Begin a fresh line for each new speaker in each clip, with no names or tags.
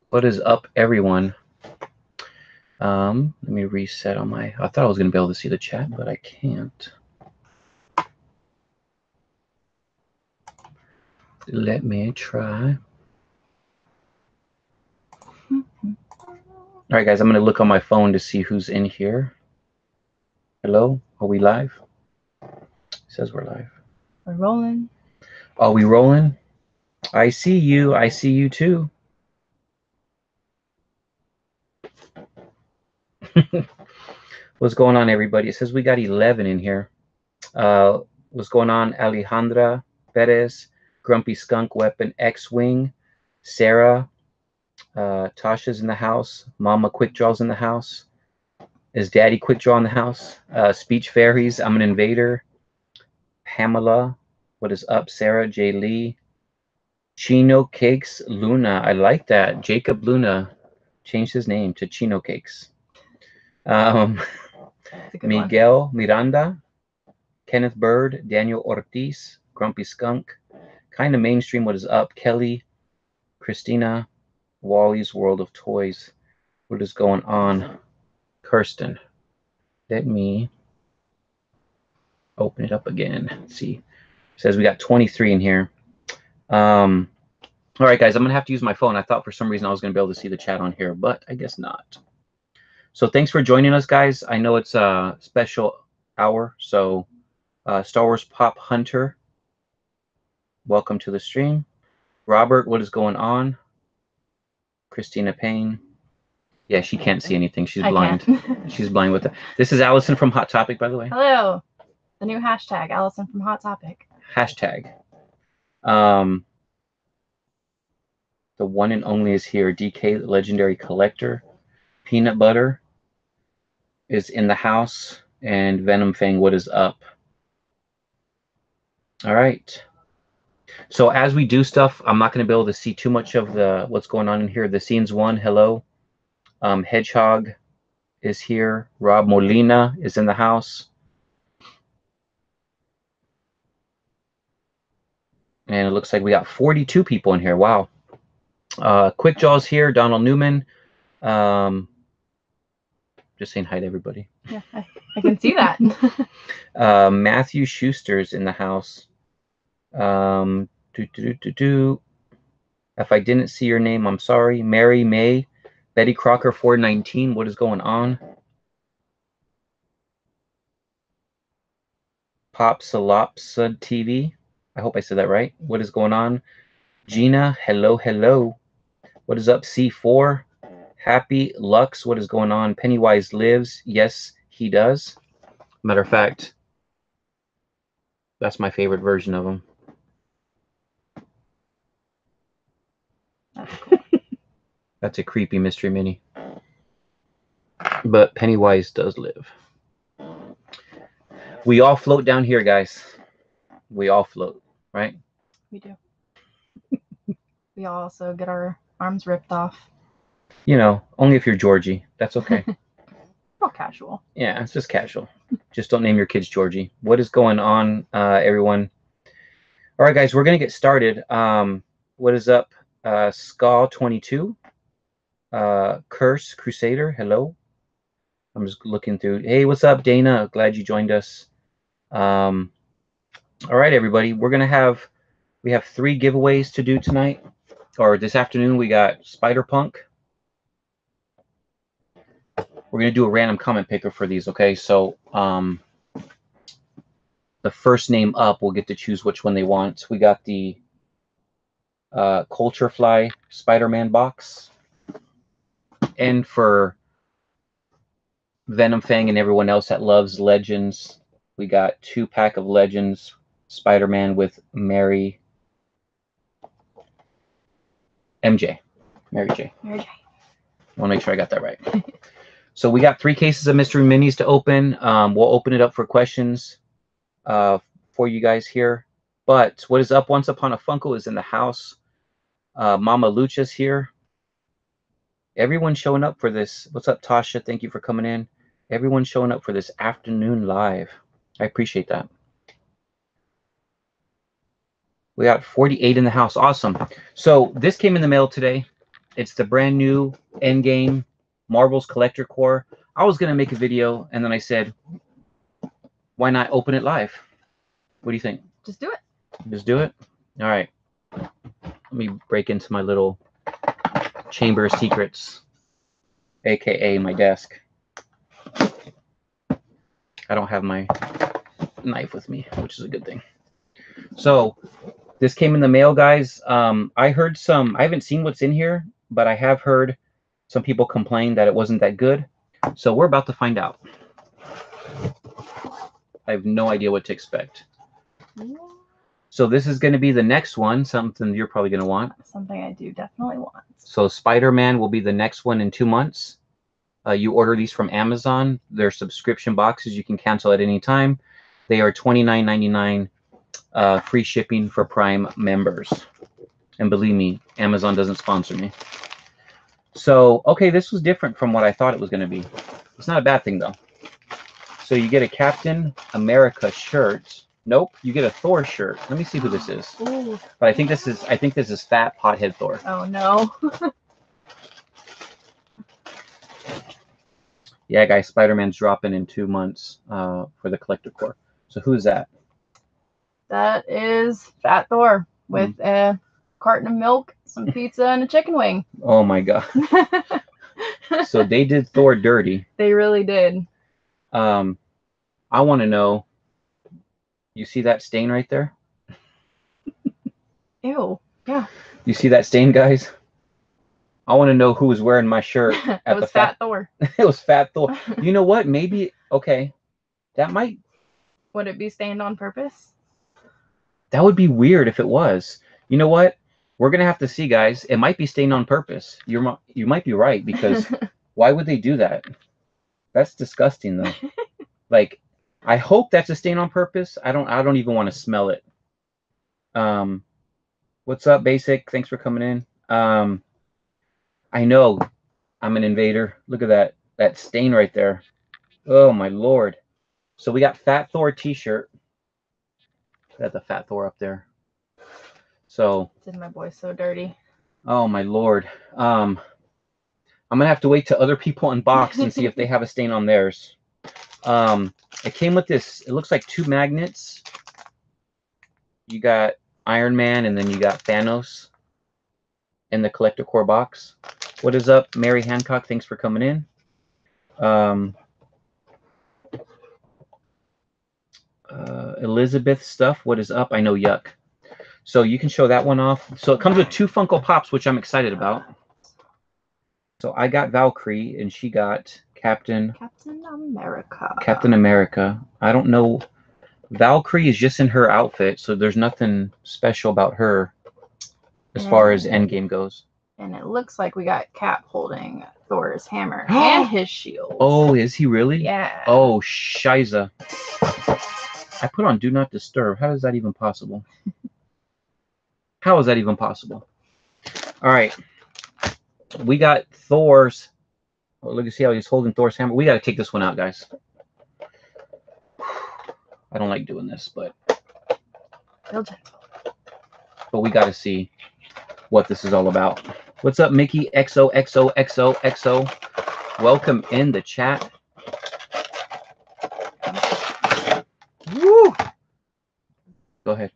What is up, everyone? Let me reset on my... I thought I was going to be able to see the chat, but I can't. Let me try. All right, guys, I'm going to look on my phone to see who's in here. Hello? Are we live? It says we're live.
We're rolling.
Are we rolling? I see you. I see you too. What's going on, everybody? It says we got 11 in here. What's going on? Alejandra Perez, Grumpy Skunk Weapon X-Wing, Sarah, Tasha's in the house, Mama Quick Draw's in the house. Is Daddy Quick Draw in the house? Speech Fairies, I'm an Invader. Pamela, what is up? Sarah, J. Lee. Chino Cakes, Luna. I like that. Jacob Luna changed his name to Chino Cakes. Miguel Miranda, Kenneth Bird, Daniel Ortiz, Grumpy Skunk. Kind of mainstream, what is up? Kelly, Christina, Wally's World of Toys. What is going on? Kirsten. Let me open it up again. Let's see. It says we got 23 in here. All right, guys, I'm going to have to use my phone. I thought for some reason I was going to be able to see the chat on here, but I guess not. So thanks for joining us, guys. I know it's a special hour, so Star Wars Pop Hunter, welcome to the stream. Robert, what is going on? Christina Payne. Yeah, she can't see anything. She's blind. She's blind with it. This is Allyson from Hot Topic, by the way.
Hello. The new hashtag, Allyson from Hot Topic.
Hashtag. The one and only is here. DK, Legendary Collector. Peanut Butter is in the house. And Venom Fang, what is up? All right. So as we do stuff, I'm not going to be able to see too much of the what's going on in here. The Scenes 1, hello. Hedgehog is here. Rob Molina is in the house. And it looks like we got 42 people in here. Wow. Quick Jaw's here. Donald Newman. Just saying hi to everybody.
Yeah, I can see that.
Matthew Schuster's in the house. If I didn't see your name, I'm sorry. Mary May. Betty Crocker 419. What is going on? Pop Salopsud TV. I hope I said that right. What is going on? Gina, hello, hello. What is up, C4? Happy Lux, what is going on? Pennywise lives. Yes, he does. Matter of fact, that's my favorite version of him.
That's cool.
That's a creepy mystery mini. But Pennywise does live. We all float down here, guys. We all float, right?
We do. We also get our arms ripped off.
You know, only if you're Georgie. That's okay.
All casual.
Yeah, it's just casual. Just don't name your kids Georgie. What is going on, everyone? All right, guys, we're going to get started. What is up? Ska22. Curse Crusader, hello. I'm just looking through. Hey, what's up, Dana? Glad you joined us. All right, everybody. We have 3 giveaways to do tonight, or this afternoon. We got Spider-Punk. We're going to do a random comment picker for these, okay? So the first name up will get to choose which one they want. We got the Culture Fly Spider-Man box. And for Venom Fang and everyone else that loves Legends, we got 2-pack of Legends Spider-Man with Mary J.
Mary J.
I want to make sure I got that right. So we got 3 cases of mystery minis to open. We'll open it up for questions for you guys here. But what is up? Once Upon a Funko is in the house. Mama Lucha's here. Everyone's showing up for this. What's up, Tasha? Thank you for coming in. Everyone's showing up for this afternoon live. I appreciate that. We got 48 in the house. Awesome. So this came in the mail today. It's the brand new Endgame Marvel's Collector Core. I was going to make a video, and then I said, why not open it live? What do you think?
Just do it.
Just do it? All right. Let me break into my little chamber of secrets, aka my desk. I don't have my knife with me, which is a good thing. So this came in the mail, guys. I heard some, I haven't seen what's in here, but I have heard some people complain that it wasn't that good. So we're about to find out. I have no idea what to expect. So this is going to be the next one, something you're probably going to want.
Something I do definitely want.
So Spider-Man will be the next one in 2 months. You order these from Amazon. They're subscription boxes. You can cancel at any time. They are $29.99 free shipping for Prime members. And believe me, Amazon doesn't sponsor me. So, okay, this was different from what I thought it was going to be. It's not a bad thing, though. So you get a Captain America shirt. Nope, you get a Thor shirt. Let me see who this is.
Ooh.
But I think this is Fat Pothead Thor.
Oh no.
Yeah, guys, Spider-Man's dropping in 2 months for the Collector Core. So who's that?
That is Fat Thor with a carton of milk, some pizza, and a chicken wing.
Oh my god. So they did Thor dirty.
They really did.
I want to know, you see that stain right there?
Ew. Yeah.
You see that stain, guys? I want to know who was wearing my shirt at
It was Fat Thor.
It was Fat Thor. You know what? Maybe, okay, that might...
Would it be stained on purpose?
That would be weird if it was. You know what? We're going to have to see, guys. It might be stained on purpose. You might be right, because why would they do that? That's disgusting, though. Like, I hope that's a stain on purpose. I don't even want to smell it. What's up, Basic? Thanks for coming in. I know I'm an invader. Look at that stain right there. Oh my lord. So we got Fat Thor t-shirt. Got the Fat Thor up there. So
Did my boy so dirty?
Oh my lord. I'm gonna have to wait till other people unbox and see if they have a stain on theirs. It came with this, it looks like 2 magnets. You got Iron Man and then you got Thanos in the Collector Core box. What is up, Mary Hancock? Thanks for coming in. Elizabeth Stuff, what is up? I know, yuck. So you can show that one off. So it comes with 2 Funko Pops, which I'm excited about. So I got Valkyrie and she got Captain
America.
Captain America. I don't know. Valkyrie is just in her outfit, so there's nothing special about her as far as Endgame goes.
And it looks like we got Cap holding Thor's hammer and his shield.
Oh, is he really?
Yeah.
Oh, shiza. I put on Do Not Disturb. How is that even possible? How is that even possible? All right. We got Thor's. Oh, look, you see how he's holding Thor's hammer? We got to take this one out, guys. I don't like doing this, but we got to see what this is all about. What's up, Mickey? XOXOXOXO. Welcome in the chat. Woo! Go ahead.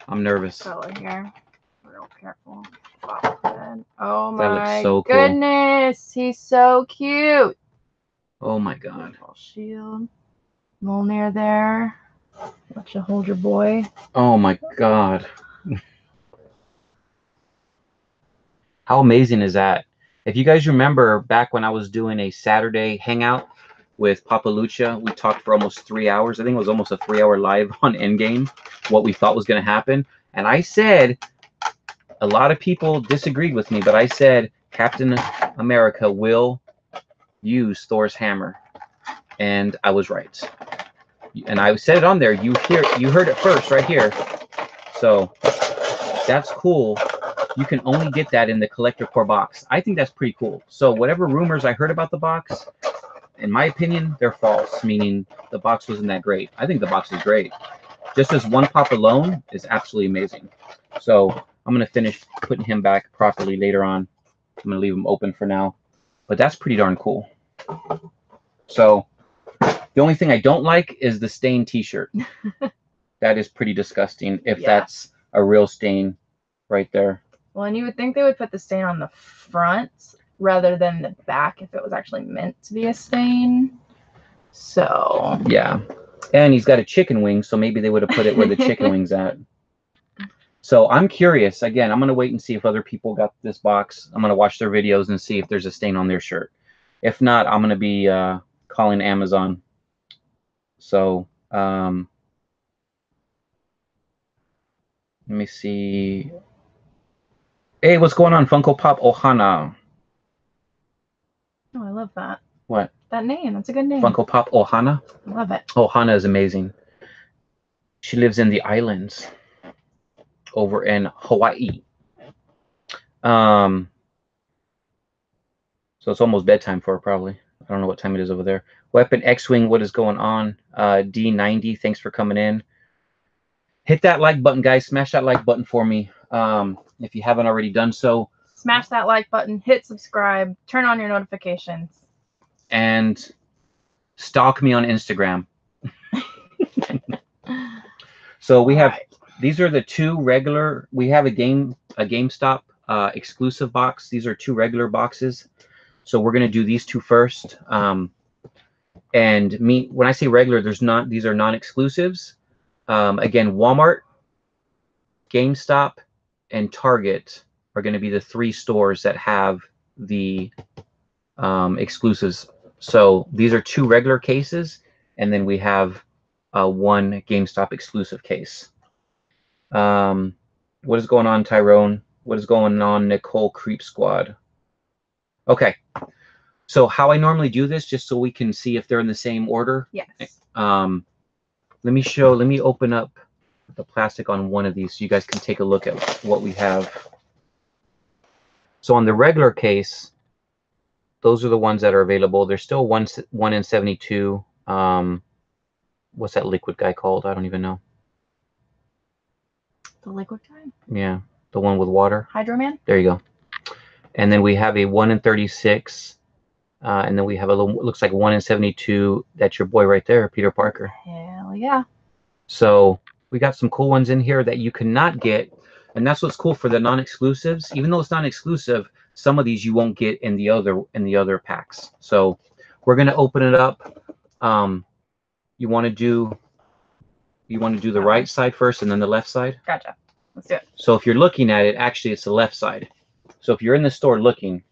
I'm nervous.
Here. Real careful. Oh my
that looks so cool.
goodness. He's so cute.
Oh my god.
Little shield. Mjolnir there. Let you hold your boy.
Oh my god. How amazing is that? If you guys remember back when I was doing a Saturday hangout with Papa Lucha, we talked for almost 3 hours. I think it was almost a 3-hour live on Endgame, what we thought was going to happen. And I said, a lot of people disagreed with me, but I said Captain America will use Thor's hammer. And I was right. And I said it on there. You heard it first right here. So that's cool. You can only get that in the Collector Core box. I think that's pretty cool. So whatever rumors I heard about the box, in my opinion, they're false, meaning the box wasn't that great. I think the box is great. Just as one pop alone is absolutely amazing. So I'm going to finish putting him back properly later on. I'm going to leave him open for now. But that's pretty darn cool. So the only thing I don't like is the stain t-shirt. That is pretty disgusting if that's a real stain right there.
Well, and you would think they would put the stain on the front rather than the back if it was actually meant to be a stain. So
yeah. And he's got a chicken wing, so maybe they would have put it where the chicken wing's at. So I'm curious. Again, I'm going to wait and see if other people got this box. I'm going to watch their videos and see if there's a stain on their shirt. If not, I'm going to be calling Amazon. So let me see. Hey, what's going on, Funko Pop Ohana?
oh, I love that.
What?
That name. That's a good name.
Funko Pop Ohana?
I love it.
Ohana is amazing. She lives in the islands over in Hawaii. So it's almost bedtime for her, probably. I don't know what time it is over there. Weapon X-Wing, what is going on? D90, thanks for coming in. Hit that like button, guys. Smash that like button for me if you haven't already done so.
Smash that like button, hit subscribe, turn on your notifications.
And stalk me on Instagram. So we have, these are the two regular, we have a GameStop exclusive box. These are two regular boxes. So we're going to do these two first. And when I say regular, these are non-exclusives. Again, Walmart, GameStop, and Target are going to be the three stores that have the exclusives. So these are two regular cases, and then we have one GameStop exclusive case. What is going on, Tyrone? What is going on, Nicole Creep Squad? Okay. So how I normally do this, just so we can see if they're in the same order.
Yes.
Let me open up the plastic on one of these so you guys can take a look at what we have. So on the regular case, those are the ones that are available. There's still one in 72. What's that liquid guy called? I don't even know.
The liquid guy?
Yeah, the one with water.
Hydro Man?
There you go. And then we have a 1 in 36. And then we have looks like 1 in 72. That's your boy right there, Peter Parker.
Hell yeah.
So we got some cool ones in here that you cannot get. And that's what's cool for the non-exclusives. Even though it's non-exclusive, some of these you won't get in the other packs. So we're gonna open it up. You want to do the right side first and then the left side?
Gotcha. Let's do it.
So if you're looking at it, actually it's the left side. So if you're in the store looking,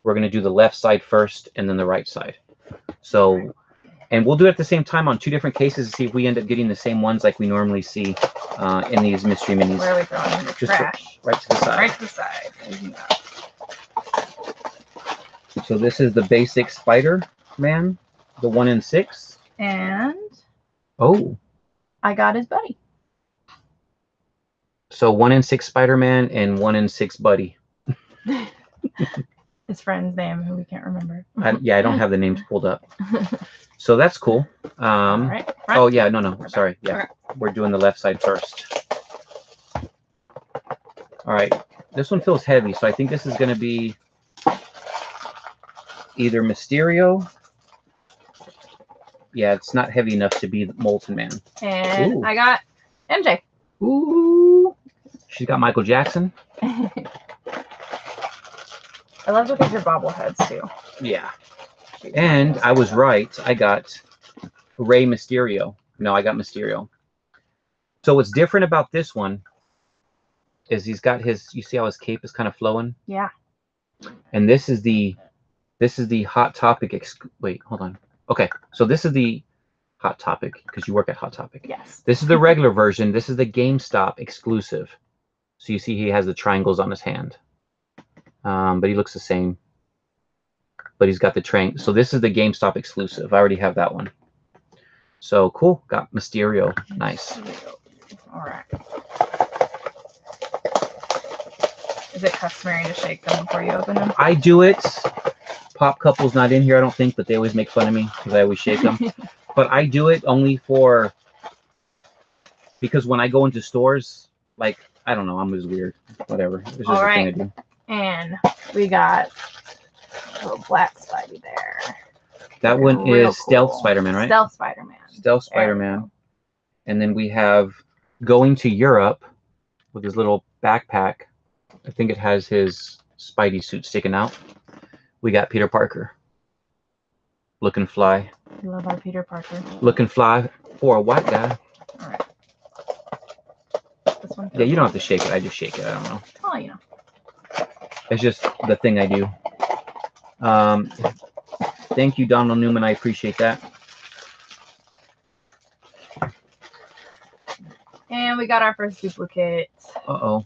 we're going to do the left side first and then the right side. So, and we'll do it at the same time on two different cases to see if we end up getting the same ones like we normally see in these mystery minis.
Where are we throwing in the trash?
Right to the side.
Right to the side.
So this is the basic Spider-Man, the 1 in 6.
And
oh,
I got his buddy.
So 1 in 6 Spider-Man and 1 in 6 Buddy.
His friend's name, who we can't remember.
Yeah, I don't have the names pulled up. So that's cool.
All right.
Oh yeah, no, sorry. Yeah, okay. We're doing the left side first. All right, this one feels heavy, so I think this is going to be either Mysterio. Yeah, it's not heavy enough to be Molten Man.
And ooh. I got MJ.
Ooh, she's got Michael Jackson.
I love to picture bobbleheads too.
Yeah. And I was right. I got Rey Mysterio. No, I got Mysterio. So what's different about this one is he's got his, you see how his cape is kind of flowing?
Yeah.
And this is the Hot Topic. Wait, hold on. Okay. So this is the Hot Topic because you work at Hot Topic.
Yes.
This is the regular version. This is the GameStop exclusive. So you see he has the triangles on his hand. But he looks the same. But he's got the train. So this is the GameStop exclusive. I already have that one. So cool. Got Mysterio. Nice.
All right. Is it customary to shake them before you open them?
I do it Pop Couple's not in here, I don't think, but they always make fun of me because I always shake them. But I do it only because when I go into stores, like, I don't know, I'm just weird. Whatever. It's just a thing I do.
And we got a little black Spidey there.
That one is Stealth Spider-Man, right?
Stealth Spider-Man.
Stealth Spider-Man. And then we have Going to Europe with his little backpack. I think it has his Spidey suit sticking out. We got Peter Parker. Looking fly.
We love our Peter Parker.
Looking fly for a white guy.
All right. This one.
Yeah, you don't have to shake it. I just shake it. I don't know.
Oh, you know.
It's just the thing I do. Thank you, Donald Newman. I appreciate that.
And we got our first duplicate.
Uh-oh.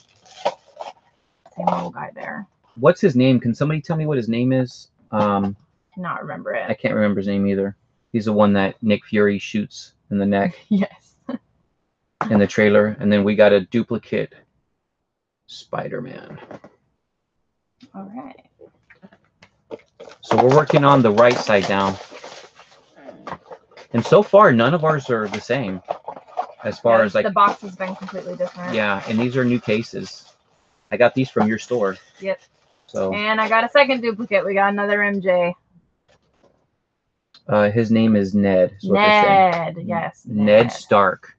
Same old guy there.
What's his name? Can somebody tell me what his name is?
Cannot remember it.
I can't remember his name either. He's the one that Nick Fury shoots in the neck.
Yes.
In the trailer. And then we got a duplicate Spider-Man.
All right.
So we're working on the right side down. And so far, none of ours are the same. As far as like...
The box has been completely different.
Yeah, and these are new cases. I got these from your store.
Yep.
So.
And I got a second duplicate. We got another MJ.
His name is Ned. Is
Ned, yes.
Ned Stark.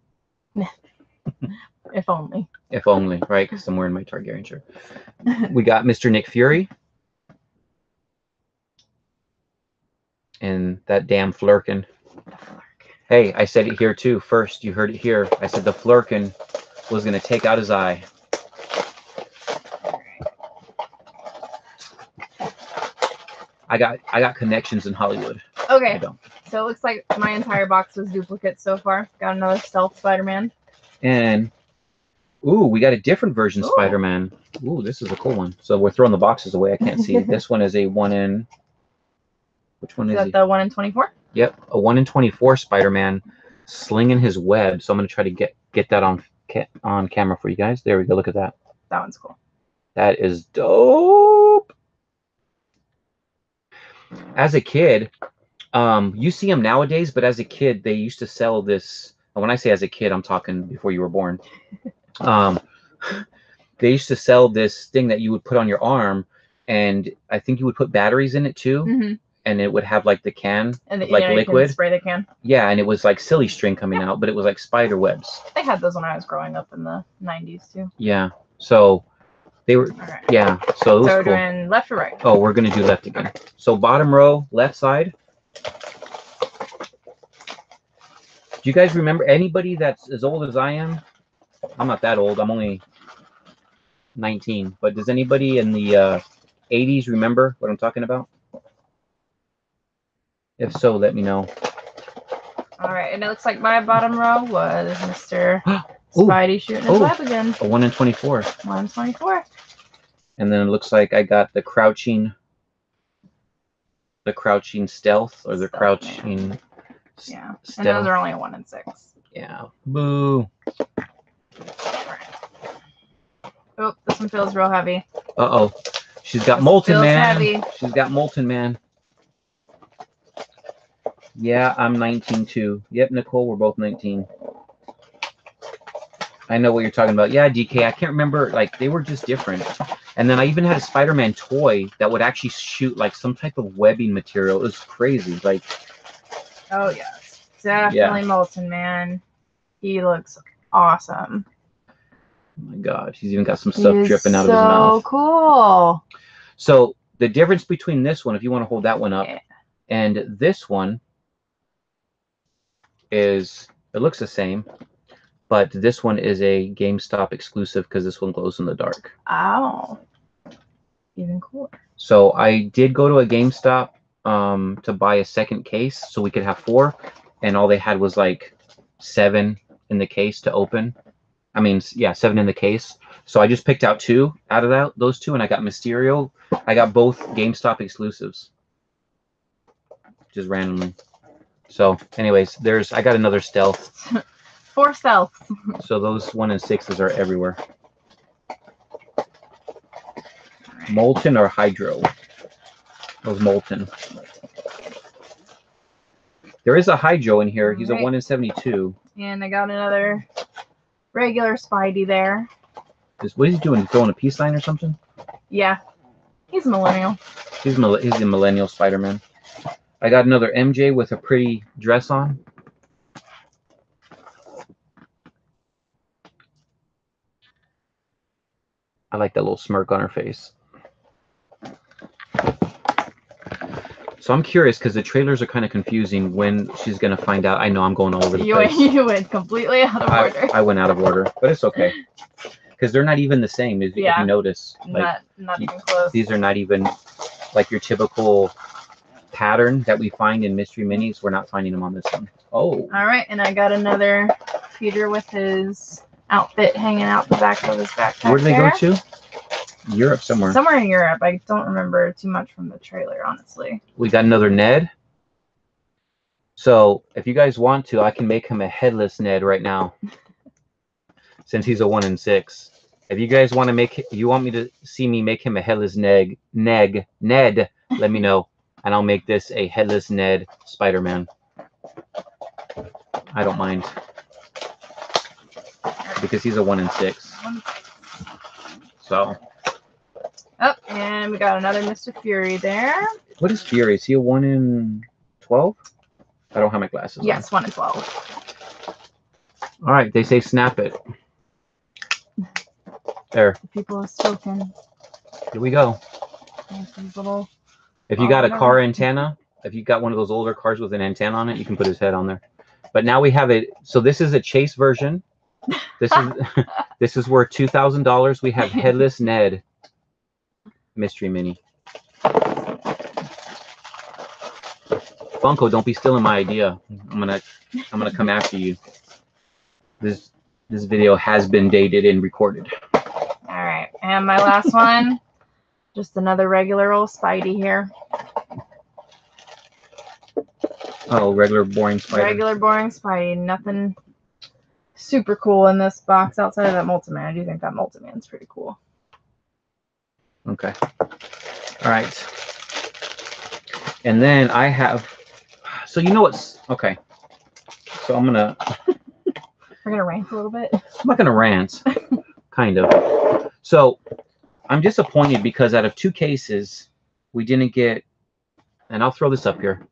If only.
If only, right? Because I'm wearing my Targaryen shirt. We got Mr. Nick Fury. And that damn Flurkin. Hey, I said it here too. First, you heard it here. I said the Flurkin was going to take out his eye. I got connections in Hollywood.
Okay.
I don't.
So it looks like my entire box was duplicates so far. Got another Stealth Spider-Man.
And, ooh, we got a different version Spider-Man. Ooh, this is a cool one. So we're throwing the boxes away. I can't see. This one is a 1 in... Which one is
that the 1 in 24?
Yep, a 1 in 24 Spider-Man slinging his web. So I'm going to try to get that on camera for you guys. There we go. Look at that.
That one's cool.
That is dope. As a kid, you see them nowadays, but as a kid, they used to sell this. And when I say as a kid, I'm talking before you were born. They used to sell this thing that you would put on your arm, and I think you would put batteries in it too.
Mm-hmm.
And it would have like the can,
and
like liquid. You can
spray the can.
Yeah, and it was like silly string coming out, but it was like spider webs.
They had those when I was growing up in the 90s too.
Yeah, so they were. Right. Yeah, so it was
so we're
cool.
doing left or right?
Oh, we're gonna do left again. Okay. So bottom row, left side. Do you guys remember anybody that's as old as I am? I'm not that old. I'm only 19. But does anybody in the 80s remember what I'm talking about? If so, let me know.
All right, and it looks like my bottom row was Mr. Spidey shooting his web again.
A 1 in 24.
1 in 24.
And then it looks like I got the crouching stealth or the crouching.
Yeah,
stealth.
And those are only a 1 in 6.
Yeah. Boo.
Right. Oh, this one feels real heavy.
Uh-oh. She's got Molten Man.
Heavy.
She's got Molten Man. Yeah, I'm 19 too. Yep, Nicole, we're both 19. I know what you're talking about. Yeah, DK, I can't remember. Like, they were just different. And then I even had a Spider-Man toy that would actually shoot, like, some type of webbing material. It was crazy. Like,
oh, yes. Definitely Molten Man. He looks awesome.
Oh, my God. He's even got some stuff dripping out of his mouth.
So cool.
So, the difference between this one, if you want to hold that one up, and this one is, it looks the same, but this one is a GameStop exclusive because this one glows in the dark.
Oh, even cooler.
So I did go to a GameStop to buy a second case so we could have 4, and all they had was like 7 in the case to open. I mean, yeah, 7 in the case. So I just picked out 2 out of those 2, and I got Mysterio. I got both GameStop exclusives, just randomly. So, anyways, I got another stealth.
4 stealths.
So those 1 in 6s are everywhere. Molten or Hydro? Those molten. There is a Hydro in here. He's a
Alright.
1 in 72.
And I got another regular Spidey there.
What is he doing? Throwing a peace sign or something?
Yeah. He's a millennial.
He's the millennial Spider-Man. I got another MJ with a pretty dress on. I like that little smirk on her face. So I'm curious because the trailers are kind of confusing when she's going to find out. I know I'm going all over the place.
You went completely out of order.
I went out of order, but it's okay. Because they're not even the same, if you notice. Like,
not even close.
These are not even like your typical pattern that we find in mystery minis. We're not finding them on this one. Oh.
All right, and I got another Peter with his outfit hanging out the back of his backpack.
Where did they go to? Europe somewhere.
Somewhere in Europe. I don't remember too much from the trailer, honestly.
We got another Ned. So if you guys want to, I can make him a headless Ned right now. Since he's a 1 in 6. If you guys want me to see me make him a headless Ned, let me know. And I'll make this a headless Ned Spider-Man. I don't mind. Because he's a 1 in 6. So.
Oh, and we got another Mr. Fury there.
What is Fury? Is he a 1 in 12? I don't have my glasses on.
Yes, 1 in 12.
All right, they say snap it. There.
The people are spoken.
Here we go. If you got a car antenna, if you got one of those older cars with an antenna on it, you can put his head on there. But now we have it. So this is a chase version. This is this is worth $2,000. We have headless Ned mystery mini. Funko, don't be stealing my idea. I'm gonna come after you. This video has been dated and recorded.
All right, and my last one, just another regular old Spidey here.
Oh, regular boring Spider.
Regular boring Spidey. Nothing super cool in this box outside of that Multiman. I do think that Multiman's pretty cool.
Okay. All right. And then I have. So you know what's okay. So I'm gonna.
We're gonna rant a little bit.
I'm not gonna rant. Kind of. So I'm disappointed because out of 2 cases, we didn't get. And I'll throw this up here.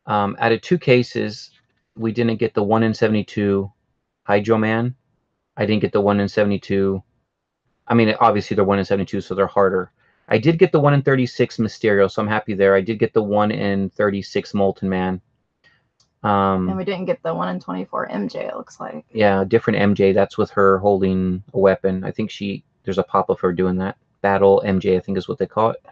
Out of 2 cases, we didn't get the 1 in 72 Hydro Man. I didn't get the 1 in 72. I mean, obviously they're 1 in 72, so they're harder. I did get the 1 in 36 Mysterio, so I'm happy there. I did get the 1 in 36 Molten Man.
And we didn't get the 1 in 24 MJ, it looks like.
Yeah, different MJ. That's with her holding a weapon. I think there's a pop of her doing that. Battle MJ, I think is what they call it.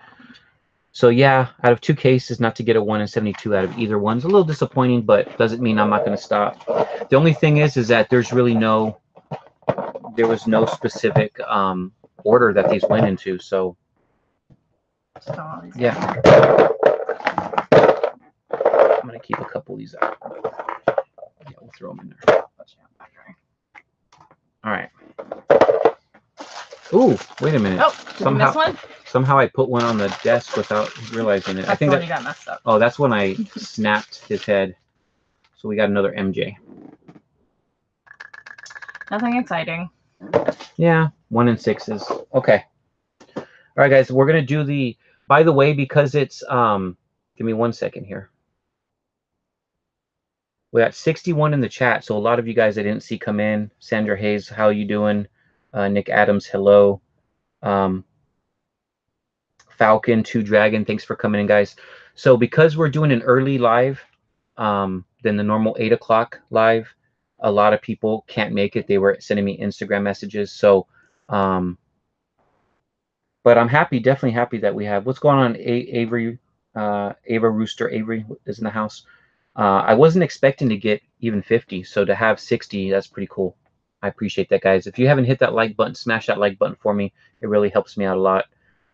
So yeah, out of 2 cases, not to get a 1 in 72 out of either one's a little disappointing, but doesn't mean I'm not going to stop. The only thing is that there was no specific order that these went into. So yeah, I'm going to keep a couple of these out. Yeah, we'll throw them in there. All right. Ooh, wait a minute.
Oh, did you miss one?
Somehow I put one on the desk without realizing it.
That's
I think
that got messed up.
Oh, that's when I snapped his head. So we got another MJ.
Nothing exciting.
Yeah, 1 in 6s. Okay. All right, guys, we're gonna do the. By the way, because it's give me 1 second here. We got 61 in the chat, so a lot of you guys I didn't see come in. Sandra Hayes, how you doing? Nick Adams, hello. Falcon, 2 Dragon, thanks for coming in, guys. So because we're doing an early live than the normal 8 o'clock live, a lot of people can't make it. They were sending me Instagram messages. So, but I'm happy, definitely happy that we have. What's going on, Avery? Ava Rooster Avery is in the house. I wasn't expecting to get even 50, so to have 60, that's pretty cool. I appreciate that, guys. If you haven't hit that like button, smash that like button for me. It really helps me out a lot.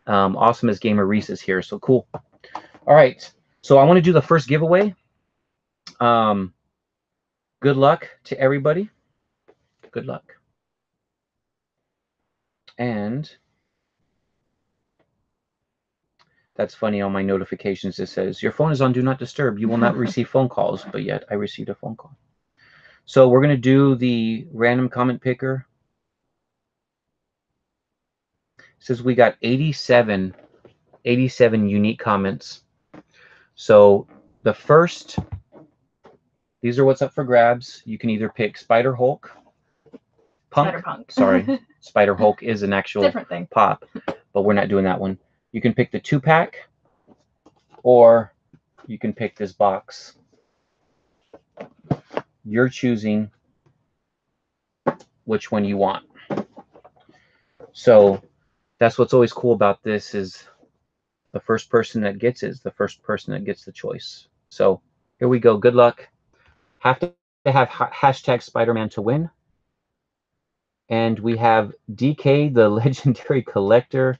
Awesome as Gamer Reese is here, so cool. All right, so I want to do the first giveaway. Good luck to everybody. Good luck. And That's funny. On my notifications, it says, your phone is on Do Not Disturb. You will not receive phone calls. But yet, I received a phone call. So we're going to do the random comment picker. It says we got 87 unique comments. So the first, these are what's up for grabs. You can either pick Spider Hulk,
Spider Punk.
Sorry, Spider Hulk is an actual
different thing.
pop, but we're not doing that one. You can pick the 2-pack, or you can pick this box. You're choosing which one you want. So that's what's always cool about this, is the first person that gets it is the first person that gets the choice. So here we go. Good luck. Have to have hashtag Spider-Man to win. And we have DK, the legendary collector.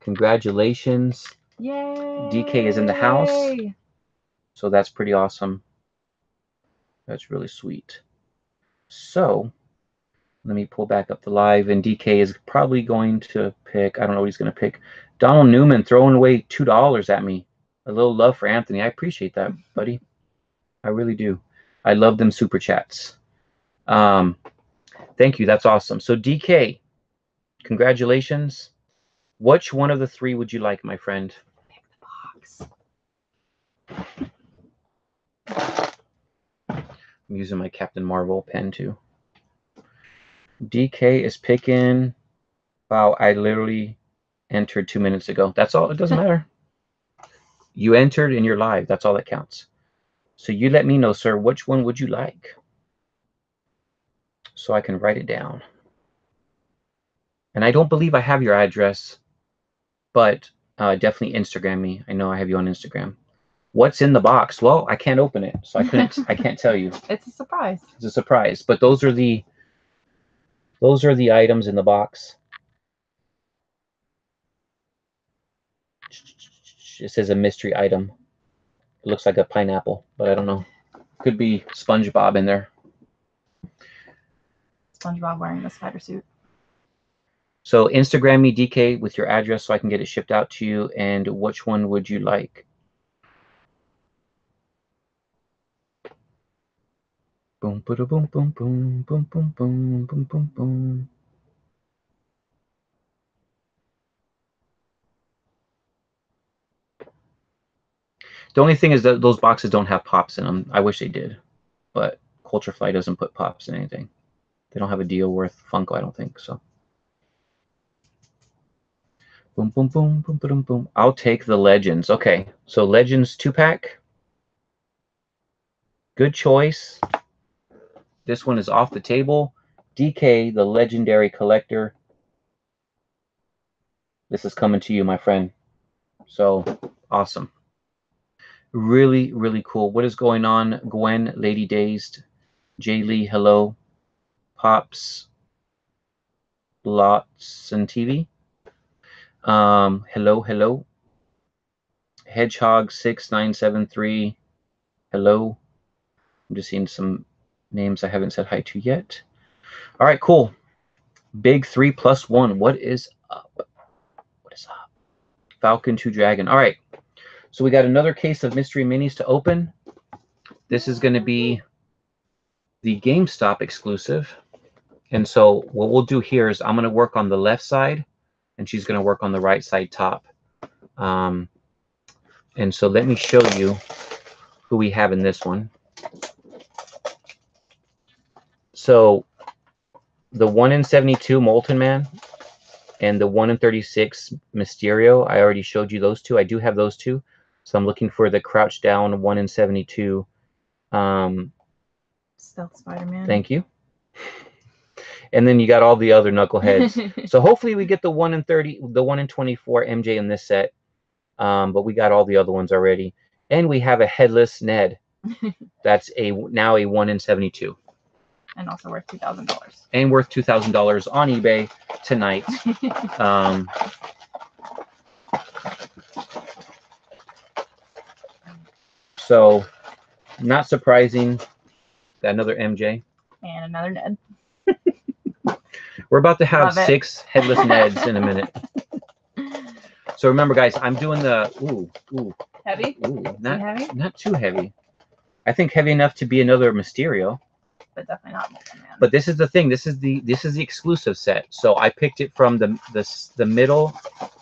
Congratulations.
Yay!
DK is in the house. So that's pretty awesome. That's really sweet. So let me pull back up the live, and DK is probably going to pick, I don't know what he's going to pick. Donald Newman throwing away $2 at me. A little love for Anthony. I appreciate that, buddy. I really do. I love them super chats. Thank you. That's awesome. So DK, congratulations. Which one of the three would you like, my friend?
Pick the box.
I'm using my Captain Marvel pen too. DK is picking. Wow, I literally entered 2 minutes ago. That's all. It doesn't matter. You entered and you're live. That's all that counts. So you let me know, sir, which one would you like? So I can write it down. And I don't believe I have your address, but definitely Instagram me. I know I have you on Instagram. What's in the box? Well, I can't open it, so I can't tell you.
It's a surprise.
It's a surprise. But those are the items in the box. It says a mystery item. It looks like a pineapple, but I don't know. Could be SpongeBob in there.
SpongeBob wearing the spider suit.
So Instagram me, DK, with your address so I can get it shipped out to you. And which one would you like? Boom, boom, boom, boom, boom, boom, boom, boom, boom, boom, boom. The only thing is that those boxes don't have pops in them. I wish they did, but Culture Fly doesn't put pops in anything. They don't have a deal with Funko, I don't think so. Boom, boom, boom, boom, boom, boom. I'll take the Legends. Okay, so Legends 2-pack. Good choice. This one is off the table. DK, the legendary collector. This is coming to you, my friend. So awesome. Really, really cool. What is going on? Gwen, Lady Dazed, Jay Lee, hello. Pops, Lots and TV. Hello, hello. Hedgehog 6973. Hello. I'm just seeing some names I haven't said hi to yet. All right, cool. Big 3+1. What is up? What is up? Falcon 2 Dragon. All right. So we got another case of mystery minis to open. This is going to be the GameStop exclusive. And so what we'll do here is I'm going to work on the left side, and she's going to work on the right side top. And so let me show you who we have in this one. So the 1 in 72 Molten Man and the 1 in 36 Mysterio, I already showed you those two. I do have those two. So I'm looking for the crouch down 1 in 72.
Stealth Spider-Man.
Thank you. And then you got all the other knuckleheads. So hopefully we get the 1 in 30, the 1 in 24 MJ in this set. But we got all the other ones already. And we have a headless Ned. That's now a 1 in 72.
And also worth $2,000.
And worth $2,000 on eBay tonight. So, not surprising that another MJ.
And another Ned.
We're about to have 6 headless Neds in a minute. So remember, guys, I'm doing the
Heavy?
not too heavy. I think heavy enough to be another Mysterio.
But definitely not Multi-Man.
But this is the thing. This is the exclusive set. So I picked it from the middle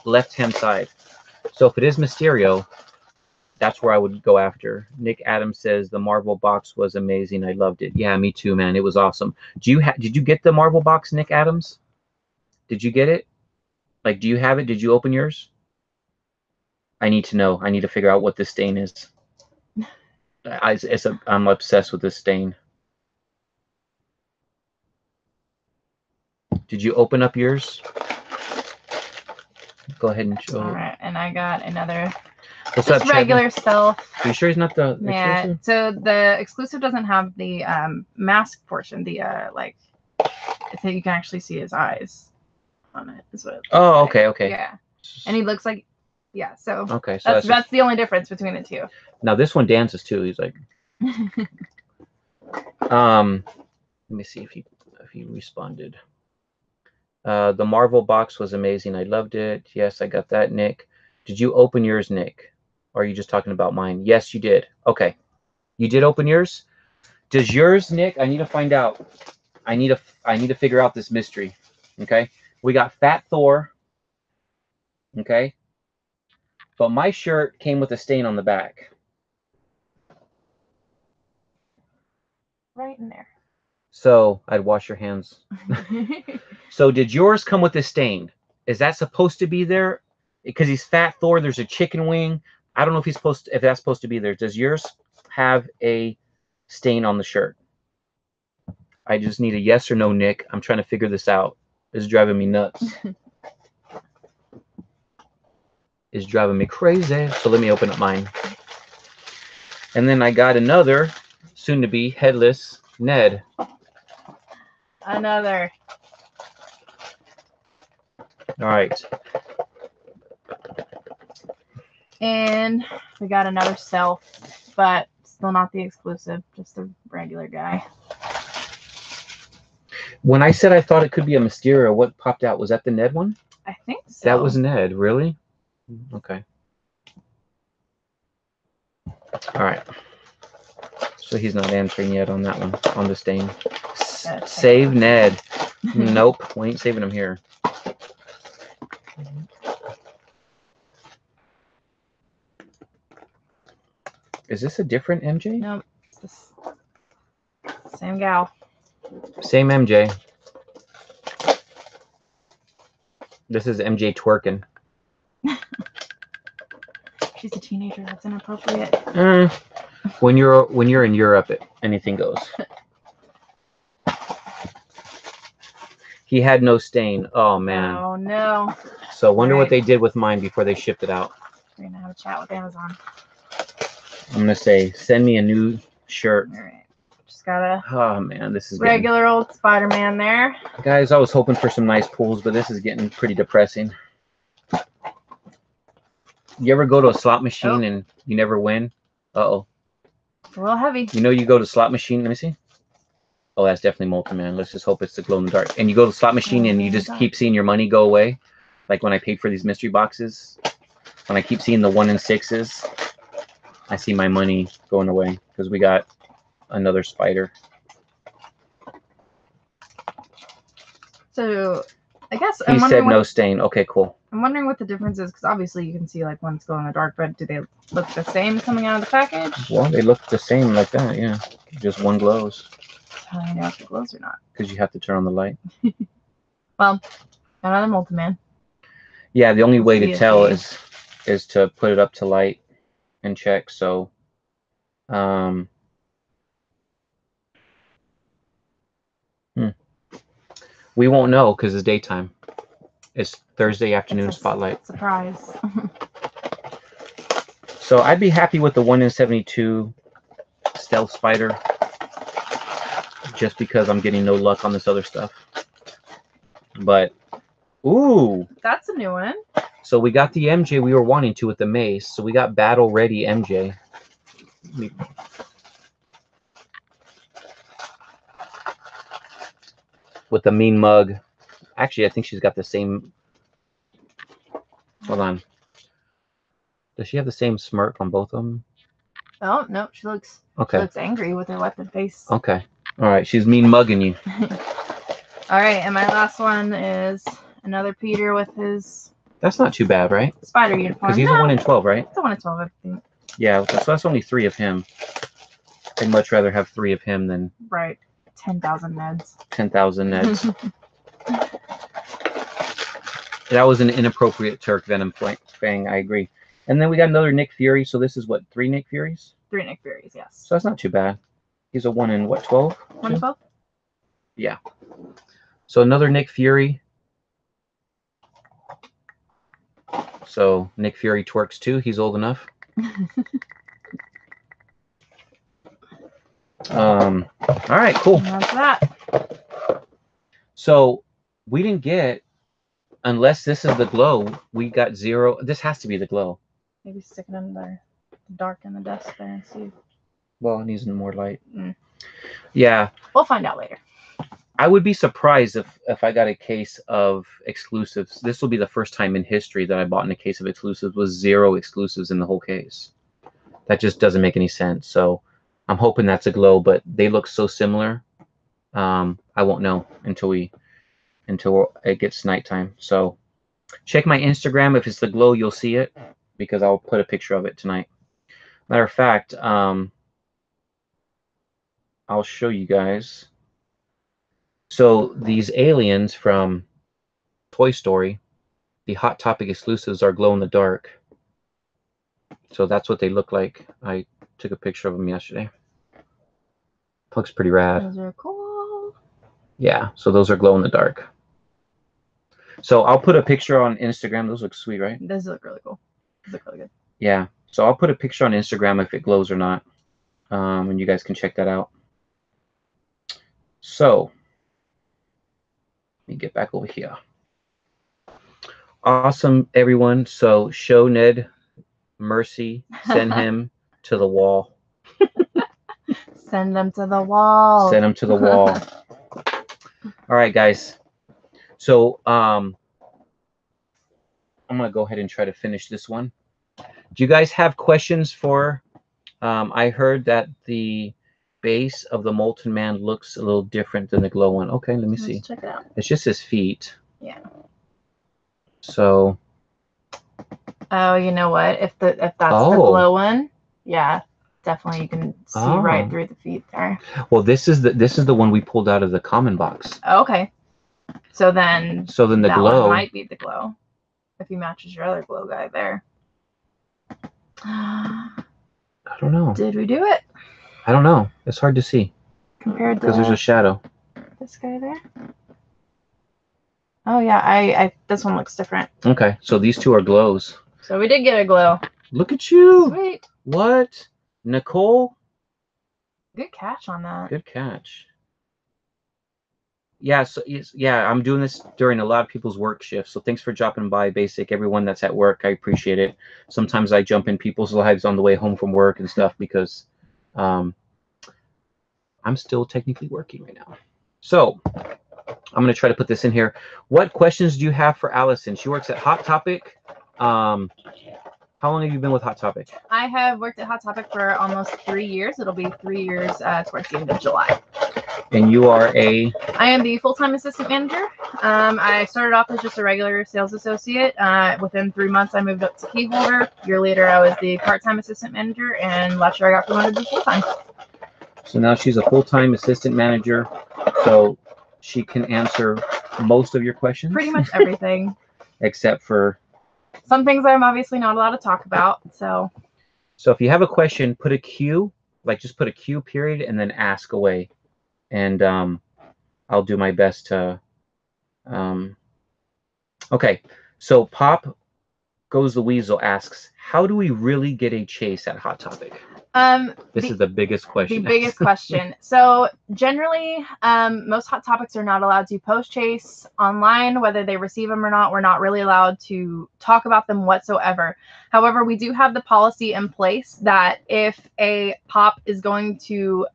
left-hand side. So if it is Mysterio, that's where I would go after. Nick Adams says the Marvel box was amazing. I loved it. Yeah, me too, man. It was awesome. Did you get the Marvel box, Nick Adams? Did you get it? Like, do you have it? Did you open yours? I need to know. I need to figure out what this stain is. I'm obsessed with this stain. Did you open up yours? Go ahead and show.
All right, and I got another.
What's
Just
up,
regular stealth.
Are you sure he's not the
Yeah.
exclusive?
So the exclusive doesn't have the mask portion. The like, I think you can actually see his eyes on it. Is what it looks
Oh,
like.
okay.
Yeah, and he looks like, yeah. So
okay, so
that's the only difference between the two.
Now this one dances too. He's like, let me see if he responded. The Marvel box was amazing. I loved it. Yes, I got that, Nick. Did you open yours, Nick? Or are you just talking about mine? Yes, you did. Okay. You did open yours? Does yours, Nick? I need to find out. I need to figure out this mystery. Okay? We got Fat Thor. Okay? But my shirt came with a stain on the back.
Right in there.
So I'd wash your hands. So did yours come with a stain? Is that supposed to be there? Because he's Fat Thor, there's a chicken wing. I don't know if that's supposed to be there. Does yours have a stain on the shirt? I just need a yes or no, Nick. I'm trying to figure this out. It's driving me nuts. It's driving me crazy. So let me open up mine. And then I got another soon-to-be headless Ned.
Another.
All right.
And we got another stealth, but still not the exclusive, just a regular guy.
When I said I thought it could be a Mysterio, what popped out? Was that the Ned one?
I think so.
That was Ned, really? Okay. All right. So he's not answering yet on that one, on the stain. Save Ned. Nope, we ain't saving him here. Is this a different MJ?
Nope. It's the same gal.
Same MJ. This is MJ twerking.
She's a teenager. That's inappropriate.
When you're in Europe, anything goes. He had no stain. Oh man.
Oh no.
So wonder what they did with mine before they shipped it out.
We're gonna have a chat with Amazon.
I'm gonna say, send me a new shirt.
All right. Just got a
Oh man, this is
regular old Spider-Man there.
Guys, I was hoping for some nice pools, but this is getting pretty depressing. You ever go to a slot machine and you never win? Uh-oh.
It's a little heavy.
You know, you go to slot machine, let me see. Oh, that's definitely Multi-Man. Let's just hope it's the glow in the dark. And you go to the slot machine and you just keep seeing your money go away. Like when I paid for these mystery boxes. When I keep seeing the 1 in 6s, I see my money going away because we got another spider.
So, I guess
He said no stain. Okay, cool.
I'm wondering what the difference is, because obviously you can see like one's glow in the dark, but do they look the same coming out of the package?
Well, they look the same like that, yeah. Just one glows.
How do I know if it glows or not?
Because you have to turn on the light.
Well, another Multi-Man.
Yeah, the only way to tell is to put it up to light and check. So, we won't know because it's daytime. It's Thursday afternoon spotlight.
Surprise.
So I'd be happy with the 1 in 72 stealth spider, just because I'm getting no luck on this other stuff. But ooh,
that's a new one.
So we got the MJ we were wanting to with the mace. So we got battle ready MJ. With the mean mug. Actually, I think she's got the same. Hold on. Does she have the same smirk on both of them?
Oh no, she looks angry with her weapon face.
Okay. All right. She's mean mugging you.
All right, and my last one is another Peter with his
That's not too bad, right?
spider uniform.
Because he's a 1 in 12, right?
It's a 1 in 12, I think.
Yeah. So that's only 3 of him. I'd much rather have 3 of him than
10,000 Neds.
10,000 Neds. That was an inappropriate Turk Venom Fang. I agree. And then we got another Nick Fury. So this is what, 3 Nick Furies?
3 Nick Furies, yes.
So that's not too bad. He's a 1 in what, 12?
1 in 12?
Yeah. So another Nick Fury. So Nick Fury twerks too. He's old enough. All right, cool.
And that's that.
So we didn't get, unless this is the glow, we got 0. This has to be the glow.
Maybe stick it in the dark in the desk there and see.
Well, it needs more light.
Mm.
Yeah.
We'll find out later.
I would be surprised if I got a case of exclusives. This will be the first time in history that I bought in a case of exclusives with 0 exclusives in the whole case. That just doesn't make any sense. So I'm hoping that's a glow, but they look so similar. I won't know until it gets nighttime. So check my Instagram. If it's the glow, you'll see it because I'll put a picture of it tonight. Matter of fact, I'll show you guys. So these aliens from Toy Story, the Hot Topic exclusives are glow in the dark. So that's what they look like. I took a picture of them yesterday. Looks pretty rad.
Those are cool.
Yeah, so those are glow in the dark. So I'll put a picture on Instagram. Those look sweet, right?
Those look really cool. Those look really good.
Yeah, so I'll put a picture on Instagram if it glows or not. And you guys can check that out. So let me get back over here. Awesome, everyone. So show Ned mercy. Send him to the wall.
Send them to the wall.
Send him to the wall. All right, guys. So I'm going to go ahead and try to finish this one. Do you guys have questions for... I heard that the base of the Molten Man looks a little different than the glow one. Okay, let me see.
Check it out.
It's just his feet.
Yeah.
So...
Oh, you know what? If that's the glow one, yeah, definitely you can see right through the feet there.
Well, this is the one we pulled out of the common box.
Okay. So then
the
that
glow
one might be the glow if he matches your other glow guy there.
I don't know.
Did we do it?
I don't know. It's hard to see
compared to
because there's a shadow.
This guy there. Oh yeah, I this one looks different.
Okay, so these two are glows.
So we did get a glow.
Look at you.
Sweet.
What? Nicole?
Good catch on that.
Good catch. Yeah, so yeah, I'm doing this during a lot of people's work shifts. So thanks for dropping by, Basic. Everyone that's at work, I appreciate it. Sometimes I jump in people's lives on the way home from work and stuff because I'm still technically working right now. So I'm going to try to put this in here. What questions do you have for Allyson? She works at Hot Topic. How long have you been with Hot Topic?
I have worked at Hot Topic for almost 3 years. It'll be 3 years towards the end of July.
And you are
I am the full-time assistant manager. I started off as just a regular sales associate. Within 3 months, I moved up to key holder. A year later, I was the part-time assistant manager, and last year I got promoted to full-time.
So now she's a full-time assistant manager, so she can answer most of your questions?
Pretty much everything.
Except for...
some things I'm obviously not allowed to talk about, so
if you have a question, put a Q, like just put a Q period and then ask away. And I'll do my best to... Okay, so Pop Goes the Weasel asks, how do we really get a chase at Hot Topic? This is the biggest question.
The biggest question. So generally, most Hot Topics are not allowed to post chase online, whether they receive them or not. We're not really allowed to talk about them whatsoever. However, we do have the policy in place that if a pop is going to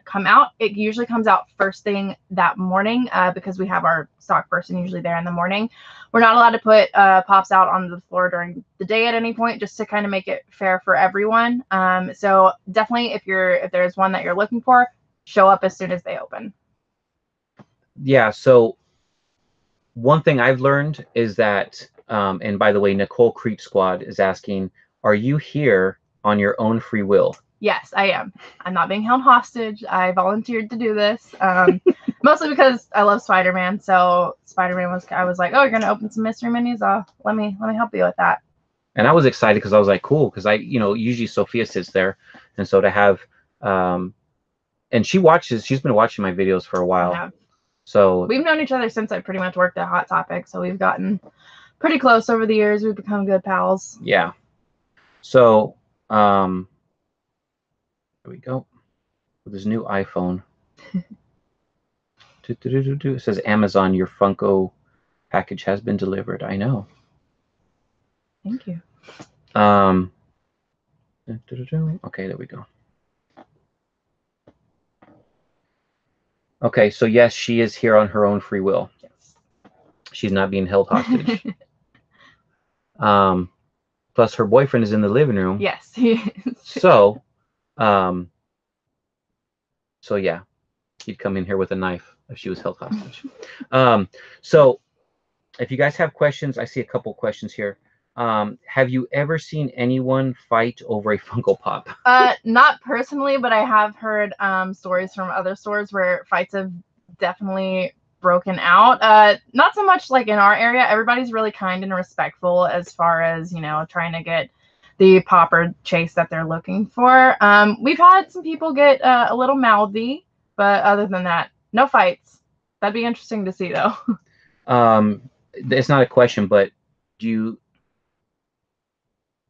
come out, it usually comes out first thing that morning because we have our stock person usually there in the morning. We're not allowed to put pops out on the floor during the day at any point, just to kind of make it fair for everyone. So definitely, if there's one that you're looking for, show up as soon as they open.
Yeah. So one thing I've learned is that, and by the way, Nicole Creep Squad is asking, are you here on your own free will?
Yes, I am. I'm not being held hostage. I volunteered to do this, mostly because I love Spider-Man. So Spider-Man I was like, oh, you're gonna open some mystery minis? Let me help you with that.
And I was excited because I was like, cool, because usually Sophia sits there, and so to have, and she's been watching my videos for a while.
Yeah.
So
we've known each other since I pretty much worked at Hot Topic. So we've gotten pretty close over the years. We've become good pals.
Yeah. So, there we go. With this new iPhone. It says, Amazon, your Funko package has been delivered. I know.
Thank you.
Okay, there we go. Okay, so yes, she is here on her own free will.
Yes.
She's not being held hostage. Plus her boyfriend is in the living room.
Yes, he is.
So yeah, he'd come in here with a knife if she was held hostage. So if you guys have questions, I see a couple questions here. Have you ever seen anyone fight over a Funko Pop?
Not personally, but I have heard stories from other stores where fights have definitely broken out. Not so much like in our area. Everybody's really kind and respectful as far as, trying to get the pop or chase that they're looking for. We've had some people get a little mouthy, but other than that, no fights. That'd be interesting to see, though.
It's not a question, but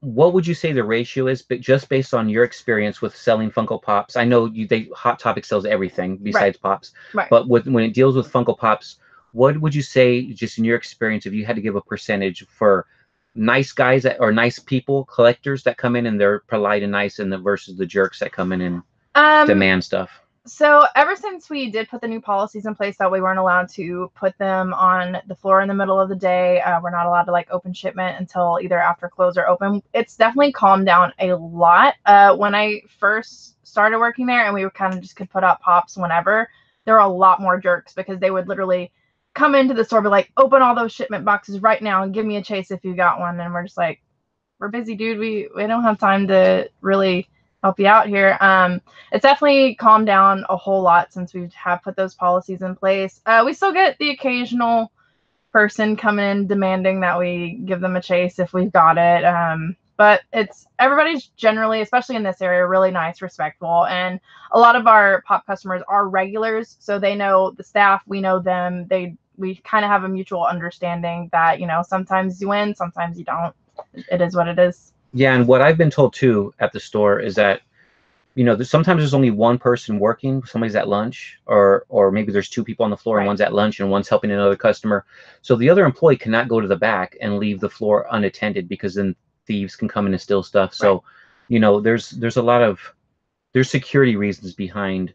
what would you say the ratio is, but just based on your experience with selling Funko Pops? I know Hot Topic sells everything besides Pops,
right.
But when it deals with Funko Pops, what would you say, just in your experience, if you had to give a percentage for nice guys or nice people, collectors that come in and they're polite and nice, and versus the jerks that come in and demand stuff?
So ever since we did put the new policies in place that we weren't allowed to put them on the floor in the middle of the day, we're not allowed to open shipment until either after close or open. It's definitely calmed down a lot. When I first started working there and we were kind of just could put out pops whenever, there were a lot more jerks because they would literally come into the store, be like, open all those shipment boxes right now and give me a chase if you got one. And we're just like, we're busy, dude. We don't have time to really help you out here. It's definitely calmed down a whole lot since we have put those policies in place. We still get the occasional person coming in demanding that we give them a chase if we've got it. But everybody's generally, especially in this area, really nice, respectful. And a lot of our pop customers are regulars, so they know the staff, we know them. We kind of have a mutual understanding that, sometimes you win, sometimes you don't. It is what it is.
Yeah, and what I've been told too at the store is that, sometimes there's only one person working, somebody's at lunch, or maybe there's two people on the floor,
right.
And one's at lunch and one's helping another customer. So the other employee cannot go to the back and leave the floor unattended, because then thieves can come in and steal stuff. So,
right.
there's security reasons behind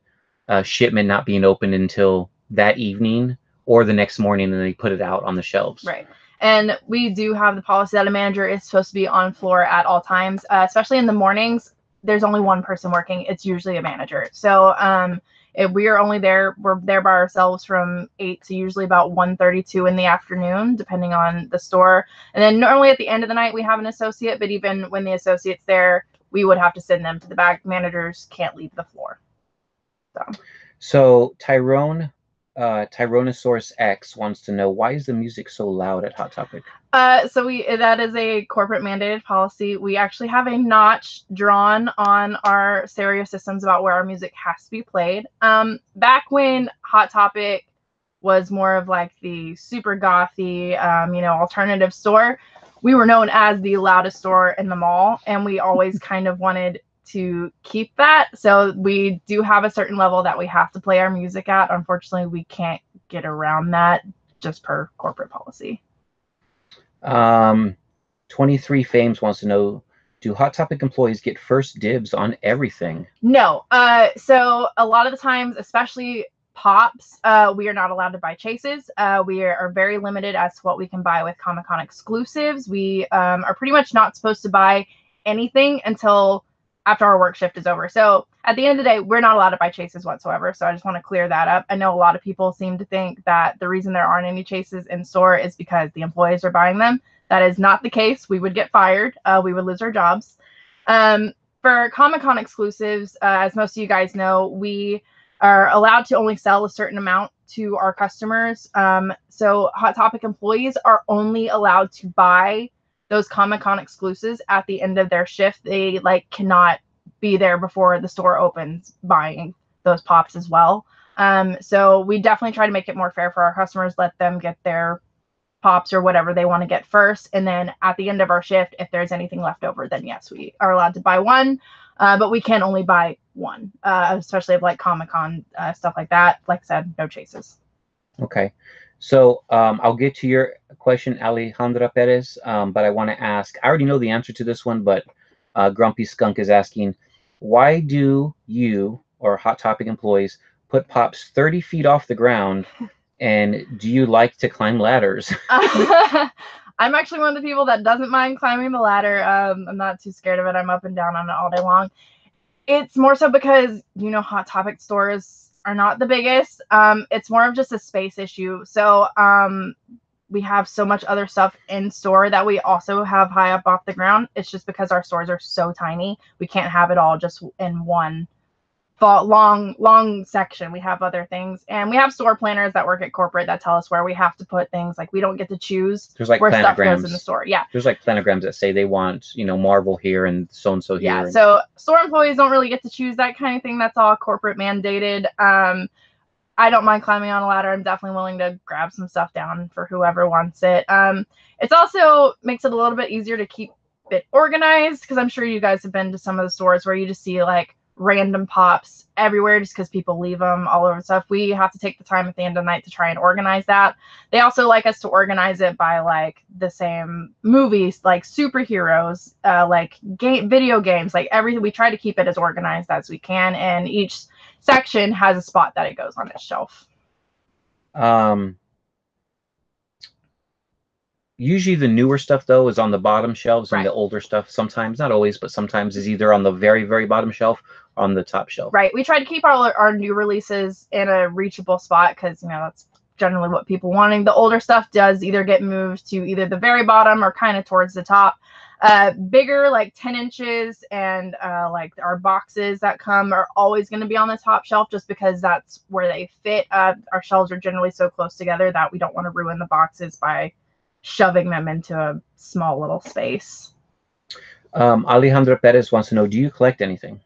shipment not being open until that evening or the next morning, and they put it out on the shelves.
Right. And we do have the policy that a manager is supposed to be on floor at all times, especially in the mornings. There's only one person working. It's usually a manager. So if we are only there, we're there by ourselves from 8 to usually about 1:32 in the afternoon, depending on the store. And then normally at the end of the night, we have an associate. But even when the associate's there, we would have to send them to the back. Managers can't leave the floor.
So Tyrone, Tyrannosaurus X wants to know, why is the music so loud at Hot Topic?
So that is a corporate mandated policy. We actually have a notch drawn on our stereo systems about where our music has to be played. Back when Hot Topic was more of the super gothy, alternative store, we were known as the loudest store in the mall, and we always kind of wanted to keep that. So we do have a certain level that we have to play our music at. Unfortunately, we can't get around that just per corporate policy.
23 Fames wants to know, Do Hot Topic employees get first dibs on everything?
No. So a lot of the times, especially pops, we are not allowed to buy chases. We are very limited as to what we can buy with Comic-Con exclusives. We are pretty much not supposed to buy anything until after our work shift is over. So at the end of the day, we're not allowed to buy chases whatsoever. So I just want to clear that up. I know a lot of people seem to think that the reason there aren't any chases in store is because the employees are buying them. That is not the case. We would get fired. We would lose our jobs. For Comic-Con exclusives, as most of you guys know, we are allowed to only sell a certain amount to our customers. So Hot Topic employees are only allowed to buy those Comic-Con exclusives at the end of their shift. They cannot be there before the store opens buying those pops as well. So we definitely try to make it more fair for our customers, let them get their pops or whatever they want to get first. And then at the end of our shift, if there's anything left over, then yes, we are allowed to buy one. But we can only buy one, especially of Comic-Con stuff like that. Like I said, no chases.
Okay. So I'll get to your question, Alejandra Perez, but I want to ask, I already know the answer to this one, but Grumpy Skunk is asking, why do you or Hot Topic employees put pops 30 feet off the ground, and do you like to climb ladders?
I'm actually one of the people that doesn't mind climbing the ladder. I'm not too scared of it. I'm up and down on it all day long. It's more so because, Hot Topic stores are not the biggest. It's more of just a space issue. So we have so much other stuff in store that we also have high up off the ground. It's just because our stores are so tiny, we can't have it all just in one long section. We have other things, and we have store planners that work at corporate that tell us where we have to put things. We don't get to choose
There's
where stuff goes in the store. Yeah,
there's planograms that say they want Marvel here and so here.
Yeah, so store employees don't really get to choose that kind of thing. That's all corporate mandated. I don't mind climbing on a ladder. I'm definitely willing to grab some stuff down for whoever wants it. It's also makes it a little bit easier to keep it organized, because I'm sure you guys have been to some of the stores where you just see random pops everywhere just because people leave them all over stuff. We have to take the time at the end of the night to try and organize that. They also like us to organize it by the same movies, superheroes, video games, everything. We try to keep it as organized as we can, and each section has a spot that it goes on its shelf.
Usually the newer stuff, though, is on the bottom shelves,
right.
And the older stuff, sometimes, not always, but sometimes is either on the very, very bottom shelf or on the top shelf.
Right. We try to keep our new releases in a reachable spot because, that's generally what people wanting. The older stuff does either get moved to either the very bottom or kind of towards the top. Bigger, 10 inches, and our boxes that come are always going to be on the top shelf just because that's where they fit. Our shelves are generally so close together that we don't want to ruin the boxes by shoving them into a small little space.
Alejandra Perez wants to know, do you collect anything?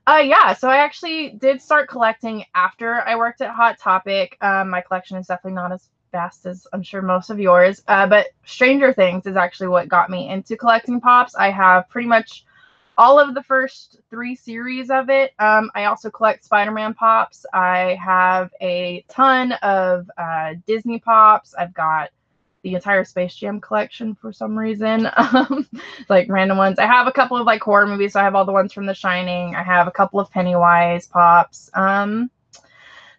Yeah, so I actually did start collecting after I worked at Hot Topic. My collection is definitely not as vast as I'm sure most of yours, but Stranger Things is actually what got me into collecting pops. I have pretty much all of the first 3 series of it. I also collect Spider-Man pops. I have a ton of Disney pops. I've got the entire Space Jam collection for some reason, random ones. I have a couple of horror movies, so I have all the ones from The Shining. I have a couple of Pennywise pops.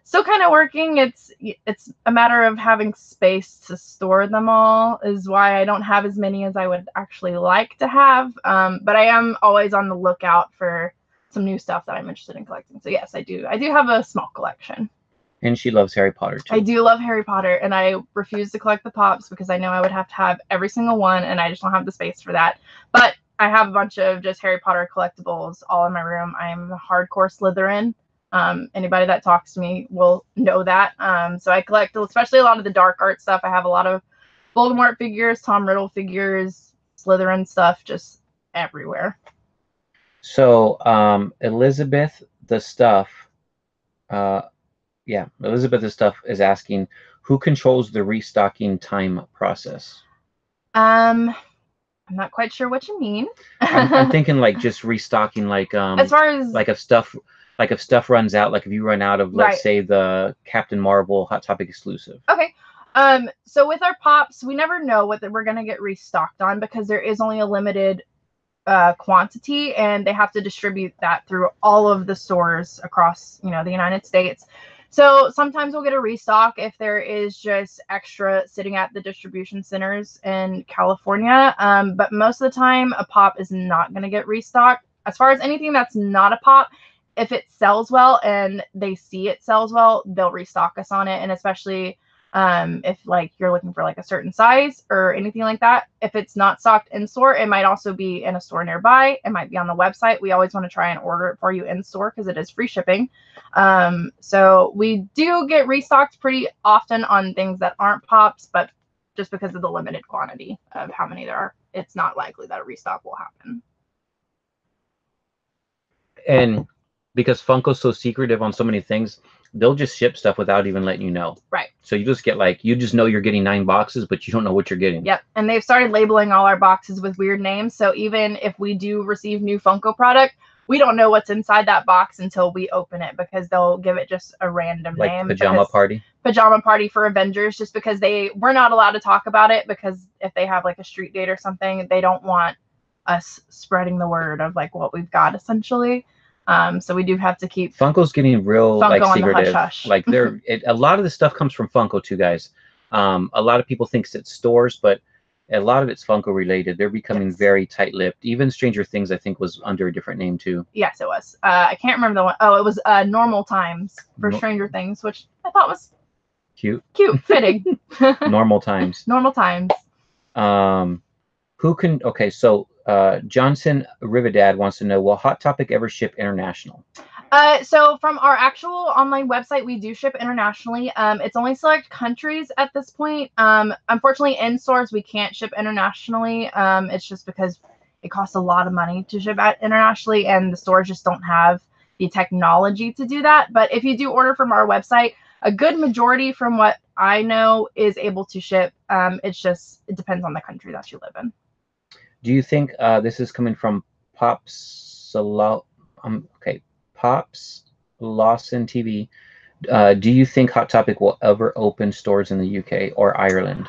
Still kind of working. It's a matter of having space to store them all is why I don't have as many as I would actually like to have. But I am always on the lookout for some new stuff that I'm interested in collecting. So yes, I do have a small collection.
And she loves Harry Potter, too.
I do love Harry Potter, and I refuse to collect the pops because I know I would have to have every single one, and I just don't have the space for that. But I have a bunch of just Harry Potter collectibles all in my room. I'm a hardcore Slytherin. Anybody that talks to me will know that. So I collect especially a lot of the dark art stuff. I have a lot of Voldemort figures, Tom Riddle figures, Slytherin stuff, just everywhere.
So Elizabeth the Stuff... Elizabeth the Stuff is asking, who controls the restocking time process?
I'm not quite sure what you mean.
I'm thinking just restocking,
as far as
if stuff runs out, if you run out of, let's say, the Captain Marvel Hot Topic exclusive.
Okay. So with our pops, we never know what we're gonna get restocked on because there is only a limited quantity, and they have to distribute that through all of the stores across, you know, the United States. So sometimes we'll get a restock if there is just extra sitting at the distribution centers in California. But most of the time, a pop is not going to get restocked. As far as anything that's not a pop, if it sells well and they see it sells well, they'll restock us on it. And especially if like you're looking for like a certain size or anything like that, if it's not stocked in store, it might also be in a store nearby. It might be on the website. We always want to try and order it for you in store because it is free shipping. So we do get restocked pretty often on things that aren't pops, but just because of the limited quantity of how many there are, it's not likely that a restock will happen.
And because Funko's so secretive on so many things, they'll just ship stuff without even letting you know.
Right.
So you just get like, you just know you're getting 9 boxes, but you don't know what you're getting.
Yep. And they've started labeling all our boxes with weird names. So even if we do receive new Funko product, we don't know what's inside that box until we open it, because they'll give it just a random
Like
name.
Pajama Party?
Pajama Party for Avengers, just because we're not allowed to talk about it, because if they have like a street date or something, they don't want us spreading the word of like what we've got essentially. So we do have to keep
Funko's getting real
Funko
like
on the
secretive.
hush-hush.
Like a lot of the stuff comes from Funko too, guys. A lot of people think it's stores, but a lot of it's Funko related. They're becoming very tight-lipped. Even Stranger Things, I think, was under a different name too.
Yes, it was. I can't remember the one. Oh, it was Normal Times for Stranger Things, which I thought was
cute,
fitting.
Normal Times.
Normal Times.
Who can? Okay, so Johnson Rivadad wants to know: will Hot Topic ever ship international?
So from our actual online website, we do ship internationally. It's only select countries at this point. Unfortunately, in stores, we can't ship internationally. It's just because it costs a lot of money to ship internationally, and the stores just don't have the technology to do that. But if you do order from our website, a good majority, from what I know, is able to ship. It depends on the country that you live in.
Do you think this is coming from Pops Lawson TV? Do you think Hot Topic will ever open stores in the UK or Ireland?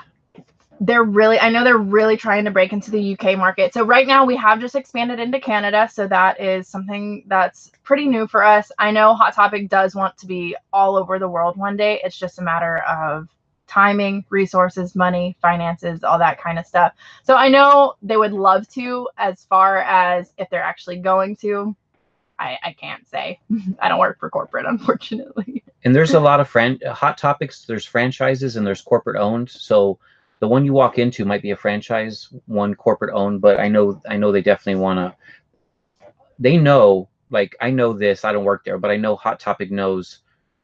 I know they're really trying to break into the UK market. So right now we have just expanded into Canada. So that is something that's pretty new for us. I know Hot Topic does want to be all over the world one day. It's just a matter of timing, resources, money, finances, all that kind of stuff. So I know they would love to. As far as if they're actually going to, I can't say. I don't work for corporate, unfortunately.
And there's a lot of Hot Topics. There's franchises and there's corporate owned. So the one you walk into might be a franchise, one corporate owned. But I know they definitely want to. They know, like, I know this. I don't work there, but I know Hot Topic knows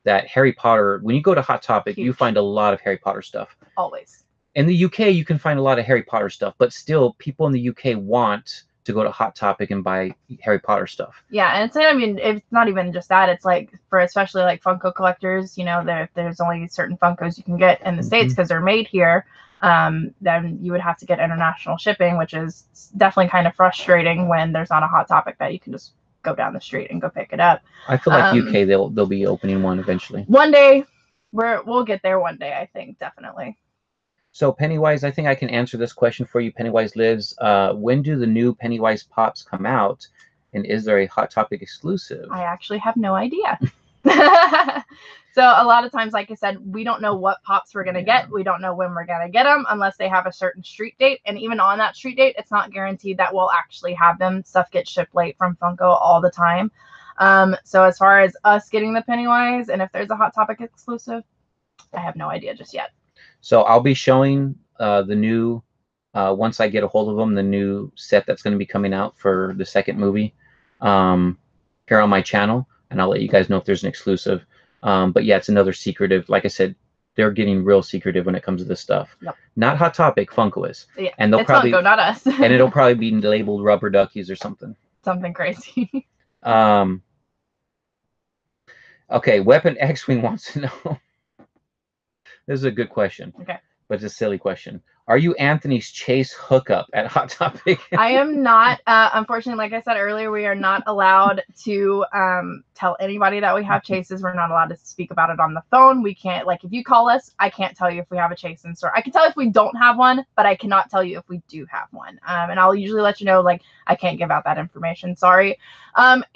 that Harry Potter. When you go to Hot Topic, you find a lot of Harry Potter stuff.
Always.
In the UK, you can find a lot of Harry Potter stuff, but still, people in the UK want to go to Hot Topic and buy Harry Potter stuff.
Yeah, and it's not even just that. It's like for especially like Funko collectors, you know, there's only certain Funkos you can get in the States because they're made here. Then you would have to get international shipping, which is definitely kind of frustrating when there's not a Hot Topic that you can just go down the street and go pick it up.
I feel like UK they'll be opening one eventually.
One day, we'll get there one day, I think, definitely.
So Pennywise, I think I can answer this question for you. Pennywise Lives. When do the new Pennywise Pops come out? And is there a Hot Topic exclusive?
I actually have no idea. So a lot of times, like I said, we don't know what Pops we're going to get. We don't know when we're going to get them unless they have a certain street date. And even on that street date, it's not guaranteed that we'll actually have them. Stuff gets shipped late from Funko all the time. So as far as us getting the Pennywise and if there's a Hot Topic exclusive, I have no idea just yet.
So I'll be showing the new, once I get a hold of them, the new set that's going to be coming out for the second movie here on my channel. And I'll let you guys know if there's an exclusive. But yeah, it's another secretive. Like I said, they're getting real secretive when it comes to this stuff.
Yep.
Not Hot Topic, Funko is.
Yeah,
and they'll
it's
probably
Funko, not us.
and it'll probably be labeled Rubber Duckies or something.
Something crazy.
Okay, Weapon X-Wing wants to know. This is a good question.
Okay.
but it's a silly question. Are you Anthony's chase hookup at Hot Topic?
I am not. Unfortunately, like I said earlier, we are not allowed to tell anybody that we have chases. We're not allowed to speak about it on the phone. We can't, like, if you call us, I can't tell you if we have a chase in store. I can tell you if we don't have one, but I cannot tell you if we do have one. And I'll usually let you know, like, I can't give out that information. Sorry.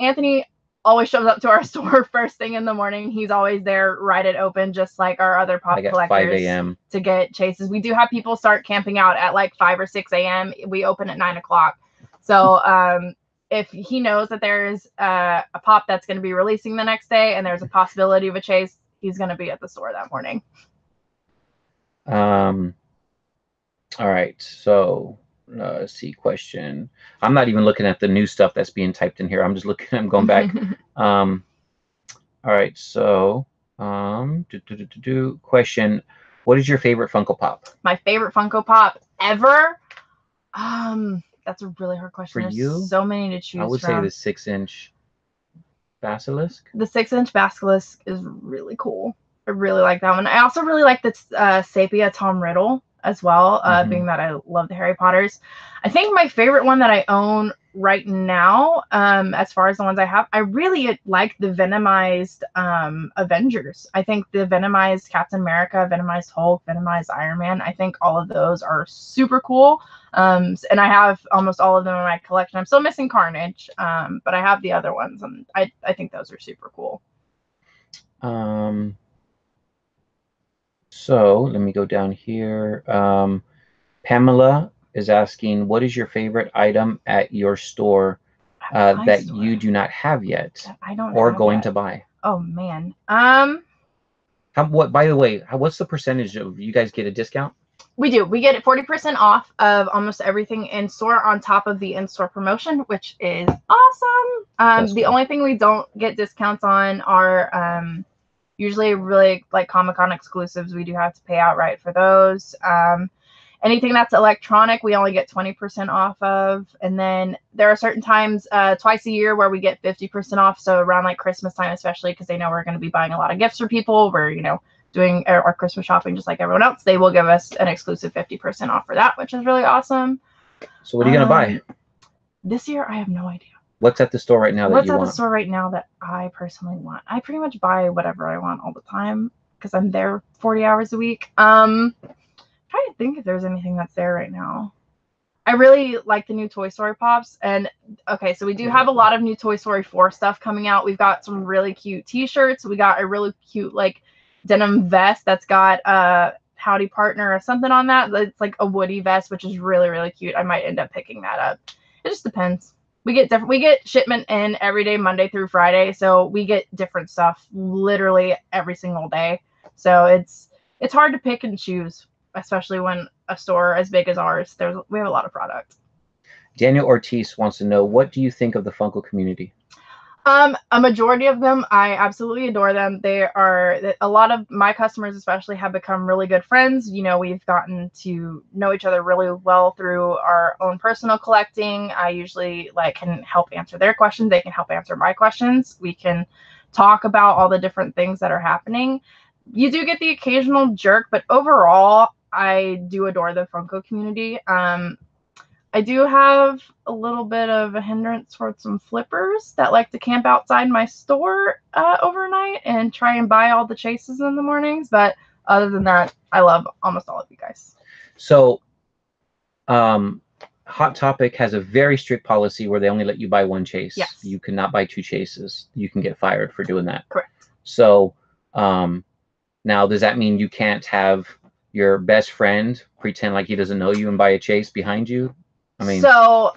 Anthony always shows up to our store first thing in the morning. He's always there, right at open, just like our other pop
like
collectors.
5 a.m.
to get chases. We do have people start camping out at like 5 or 6 a.m. We open at 9 o'clock. So if he knows that there's a pop that's going to be releasing the next day and there's a possibility of a chase, he's going to be at the store that morning.
All right. So let's see. Question. I'm not even looking at the new stuff that's being typed in here. I'm just looking. I'm going back. All right. So question. What is your favorite Funko Pop?
My favorite Funko Pop ever? That's a really hard question.
For
There's
you?
so many to choose from.
I would say the 6-inch Basilisk.
The 6-inch Basilisk is really cool. I really like that one. I also really like the Sepia Tom Riddle as well, being that I love the Harry Potters. I think my favorite one that I own right now, as far as the ones I have, I really like the Venomized Avengers. I think the Venomized Captain America, Venomized Hulk, Venomized Iron Man, I think all of those are super cool. And I have almost all of them in my collection. I'm still missing Carnage, but I have the other ones, and I think those are super cool.
So let me go down here. Pamela is asking, what is your favorite item at your store that you do not have yet
I don't
or
have
going
yet.
to buy?
Oh man.
By the way, what's the percentage of you guys get a discount?
We do. We get 40% off of almost everything in store on top of the in-store promotion, which is awesome. The only thing we don't get discounts on are usually really like Comic-Con exclusives. We do have to pay outright for those. Anything that's electronic, we only get 20% off of. And then there are certain times twice a year where we get 50% off. So around like Christmas time, especially because they know we're going to be buying a lot of gifts for people. We're, doing our Christmas shopping just like everyone else. They will give us an exclusive 50% off for that, which is really awesome.
So what are you going to buy?
This year, I have no idea.
What's at the store right now that you want?
What's at the store right now that I personally want? I pretty much buy whatever I want all the time because I'm there 40 hours a week. I'm trying to think if there's anything that's there right now. I really like the new Toy Story Pops. And okay, so we do have a lot of new Toy Story 4 stuff coming out. We've got some really cute t-shirts. We got a really cute like denim vest that's got Howdy Partner or something on that. It's like a Woody vest, which is really, really cute. I might end up picking that up. It just depends. We get shipment in every day, Monday through Friday. So we get different stuff literally every single day. So it's hard to pick and choose, especially when a store as big as ours, we have a lot of product.
Daniel Ortiz wants to know, what do you think of the Funko community?
A majority of them, I absolutely adore them. A lot of my customers especially have become really good friends. We've gotten to know each other really well through our own personal collecting. I usually can help answer their questions. They can help answer my questions. We can talk about all the different things that are happening. You do get the occasional jerk, but overall, I do adore the Funko community. I do have a little bit of a hindrance towards some flippers that like to camp outside my store overnight and try and buy all the chases in the mornings. But other than that, I love almost all of you guys.
So Hot Topic has a very strict policy where they only let you buy one chase.
Yes.
You cannot buy 2 chases. You can get fired for doing that.
Correct.
So now, does that mean you can't have your best friend pretend like he doesn't know you and buy a chase behind you? I mean,
so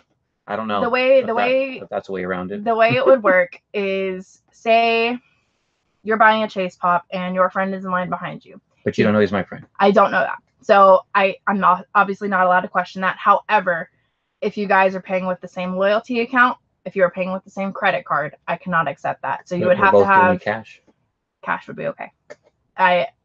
I don't know. That's the way around it.
The way it would work is, say you're buying a chase pop and your friend is in line behind you.
But you don't know he's my friend.
I don't know that. So I'm obviously not allowed to question that. However, if you guys are paying with the same loyalty account, if you're paying with the same credit card, I cannot accept that. So you would have to have
cash.
Cash would be okay.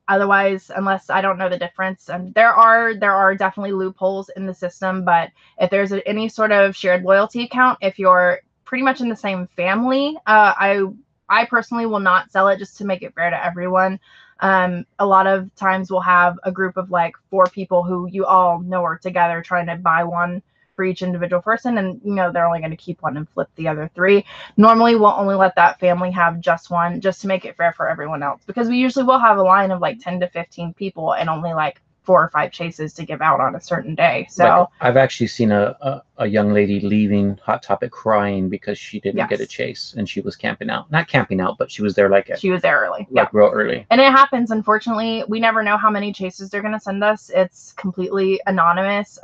Otherwise, unless I don't know the difference, and there are definitely loopholes in the system, but if there's any sort of shared loyalty account, if you're pretty much in the same family, I personally will not sell it just to make it fair to everyone. A lot of times we'll have a group of like 4 people who you all know are together trying to buy one for each individual person, and you know they're only going to keep one and flip the other 3. Normally we'll only let that family have just one, just to make it fair for everyone else, because we usually will have a line of like 10 to 15 people and only like 4 or 5 chases to give out on a certain day. So
like, I've actually seen a young lady leaving Hot Topic crying because she didn't get a chase, and she was camping out. Not camping out, but she was there like
she was there early.
Like real early.
And it happens, unfortunately. We never know how many chases they're going to send us. It's completely anonymous.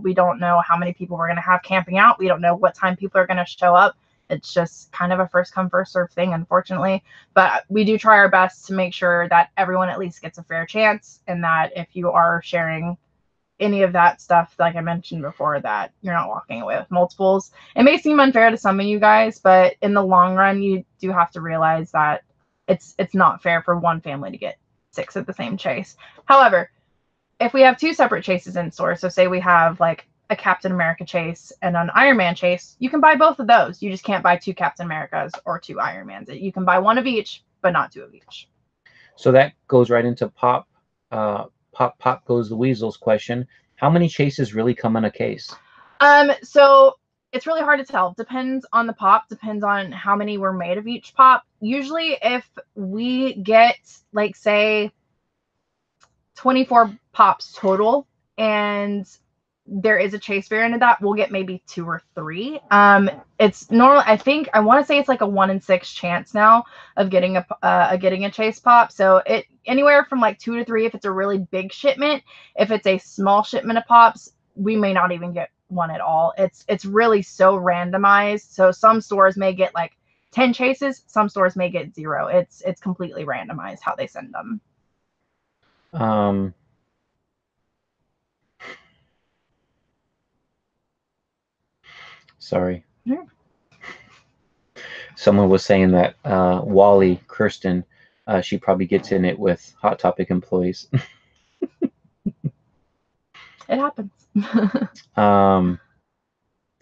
We don't know how many people we're going to have camping out. We don't know what time people are going to show up. It's just kind of a first come first serve thing, unfortunately. But we do try our best to make sure that everyone at least gets a fair chance, and that if you are sharing any of that stuff, like I mentioned before, that you're not walking away with multiples. It may seem unfair to some of you guys, but in the long run, you do have to realize that it's not fair for one family to get 6 at the same chase. However, if we have 2 separate chases in store, so say we have like a Captain America chase and an Iron Man chase, you can buy both of those. You just can't buy 2 Captain Americas or 2 Iron Mans. You can buy 1 of each, but not 2 of each.
So that goes right into Pop Goes the Weasel's question. How many chases really come in a case?
So it's really hard to tell. Depends on the pop, depends on how many were made of each pop. Usually if we get, like, say 24 pops total, and there is a chase variant of that, we'll get maybe 2 or 3. It's normal. I want to say it's like a 1 in 6 chance now of getting a chase pop. So it anywhere from like 2 to 3 if it's a really big shipment. If it's a small shipment of pops, we may not even get one at all. It's really so randomized. So some stores may get like 10 chases, some stores may get 0. It's completely randomized how they send them.
Sorry. Someone was saying that Wally Kirsten, she probably gets in it with Hot Topic employees.
It happens.
I'm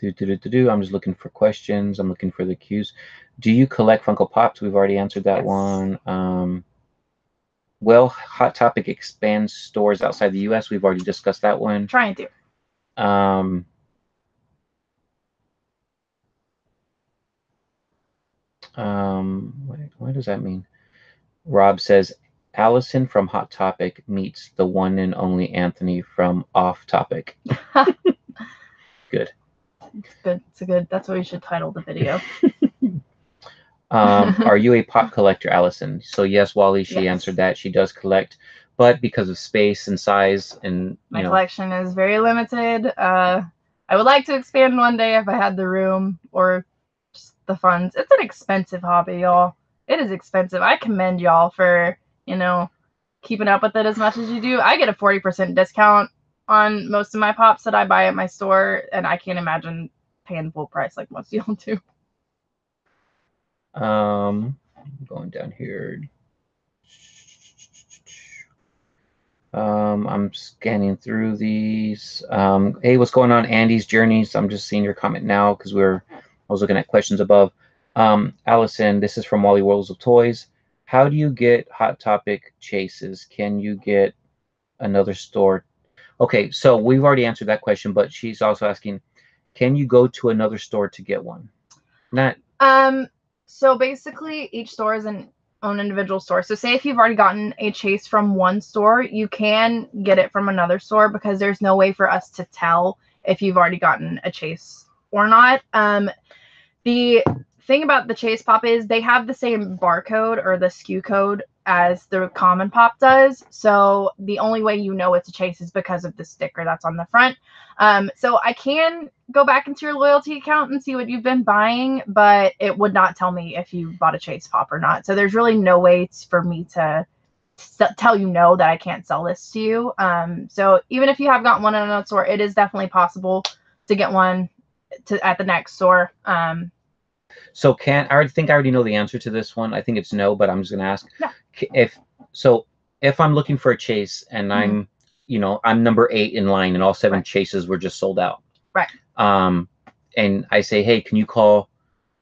just looking for questions. I'm looking for the cues. Do you collect Funko Pops? We've already answered that one. Well, Hot Topic expands stores outside the U.S. We've already discussed that one.
Trying to.
What does that mean? Rob says Allyson from Hot Topic meets the one and only Anthony from Off Topic. Good.
It's good. It's a good. That's what we should title the video.
Are you a pop collector, Allyson? So yes, Wally, she answered that. She does collect, but because of space and size and
my collection is very limited. I would like to expand one day if I had the room or just the funds. It's an expensive hobby, y'all. It is expensive. I commend y'all for, keeping up with it as much as you do. I get a 40% discount on most of my pops that I buy at my store, and I can't imagine paying full price like most of y'all do.
Going down here. I'm scanning through these. Hey, what's going on, Andy's Journeys? I'm just seeing your comment now because I was looking at questions above. Allyson, this is from Wally Worlds of Toys. How do you get Hot Topic chases? Can you get another store? Okay, so we've already answered that question, but she's also asking, can you go to another store to get one?
So basically each store is an own individual store. So say if you've already gotten a chase from one store, you can get it from another store because there's no way for us to tell if you've already gotten a chase or not. The thing about the chase pop is they have the same barcode or the SKU code as the common pop does. So the only way you know it's a chase is because of the sticker that's on the front. So I can go back into your loyalty account and see what you've been buying, but it would not tell me if you bought a chase pop or not. So there's really no way for me to tell you no that I can't sell this to you. So even if you have gotten one in another store, it is definitely possible to get one at the next store.
So I think I already know the answer to this one. I think it's no, but I'm just gonna ask.
Yeah.
If I'm looking for a chase and I'm number 8 in line and all 7 chases were just sold out.
Right.
And I say, hey, can you call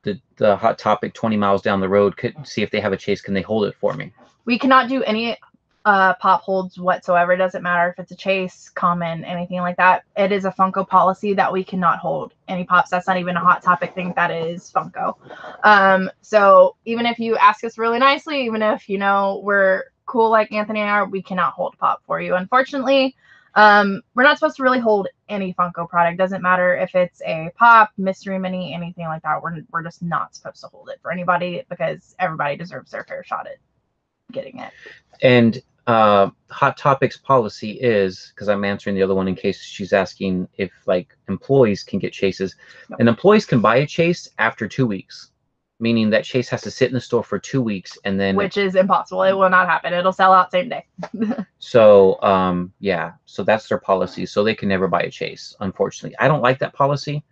the Hot Topic 20 miles down the road, see if they have a chase? Can they hold it for me?
We cannot do any pop holds whatsoever. It doesn't matter if it's a chase, common, anything like that. It is a Funko policy that we cannot hold any pops. That's not even a Hot Topic thing. That is Funko. So even if you ask us really nicely, even if, you know, we're cool like Anthony and I are, we cannot hold a pop for you. Unfortunately, we're not supposed to really hold any Funko product. Doesn't matter if it's a pop, mystery mini, anything like that. We're just not supposed to hold it for anybody because everybody deserves their fair shot at getting it.
And Hot Topics policy is, because I'm answering the other one in case she's asking if like employees can get chases.
Nope.
And employees can buy a chase after 2 weeks, meaning that chase has to sit in the store for 2 weeks and then,
which is impossible. It will not happen. It'll sell out same day.
So yeah, so that's their policy. So they can never buy a chase, unfortunately. I don't like that policy,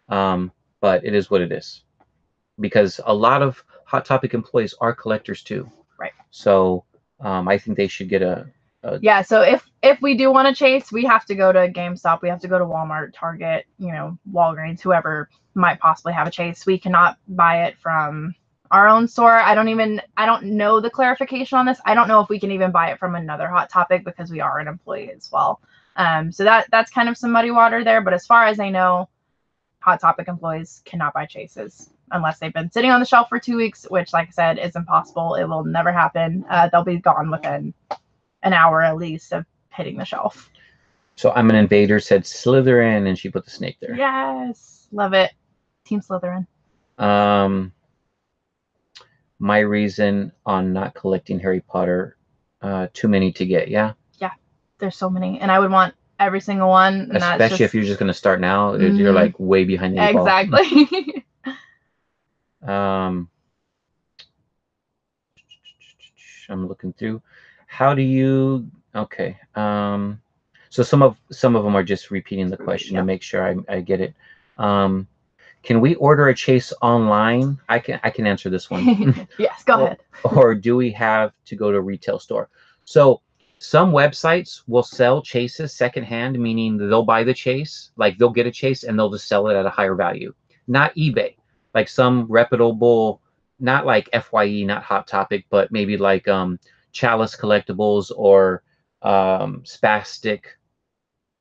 but it is what it is, because a lot of Hot Topic employees are collectors too.
Right.
So I think they should get a
yeah. So if we do want to chase, we have to go to GameStop. We have to go to Walmart, Target, you know, Walgreens, whoever might possibly have a chase. We cannot buy it from our own store. I don't know the clarification on this. I don't know if we can even buy it from another Hot Topic because we are an employee as well. So that's kind of some muddy water there. But as far as I know, Hot Topic employees cannot buy chases unless they've been sitting on the shelf for 2 weeks, which, like I said, is impossible. It will never happen. They'll be gone within an hour at least of hitting the shelf.
So I'm an Invader said Slytherin, and she put the snake there.
Yes, love it. Team Slytherin.
My reason on not collecting Harry Potter, too many to get. Yeah,
there's so many, and I would want every single one. And
especially if you're just going to start now, you're like way behind the eight ball.
Exactly.
I'm looking through. How do you? Okay. So some of them are just repeating the question to make sure I get it. Can we order a chase online? I can answer this one.
Yes, go ahead.
Or do we have to go to a retail store? So some websites will sell chases secondhand, meaning they'll buy the chase, like they'll get a chase and they'll just sell it at a higher value. Not eBay, like some reputable, not like FYE, not Hot Topic, but maybe like Chalice Collectibles or Spastic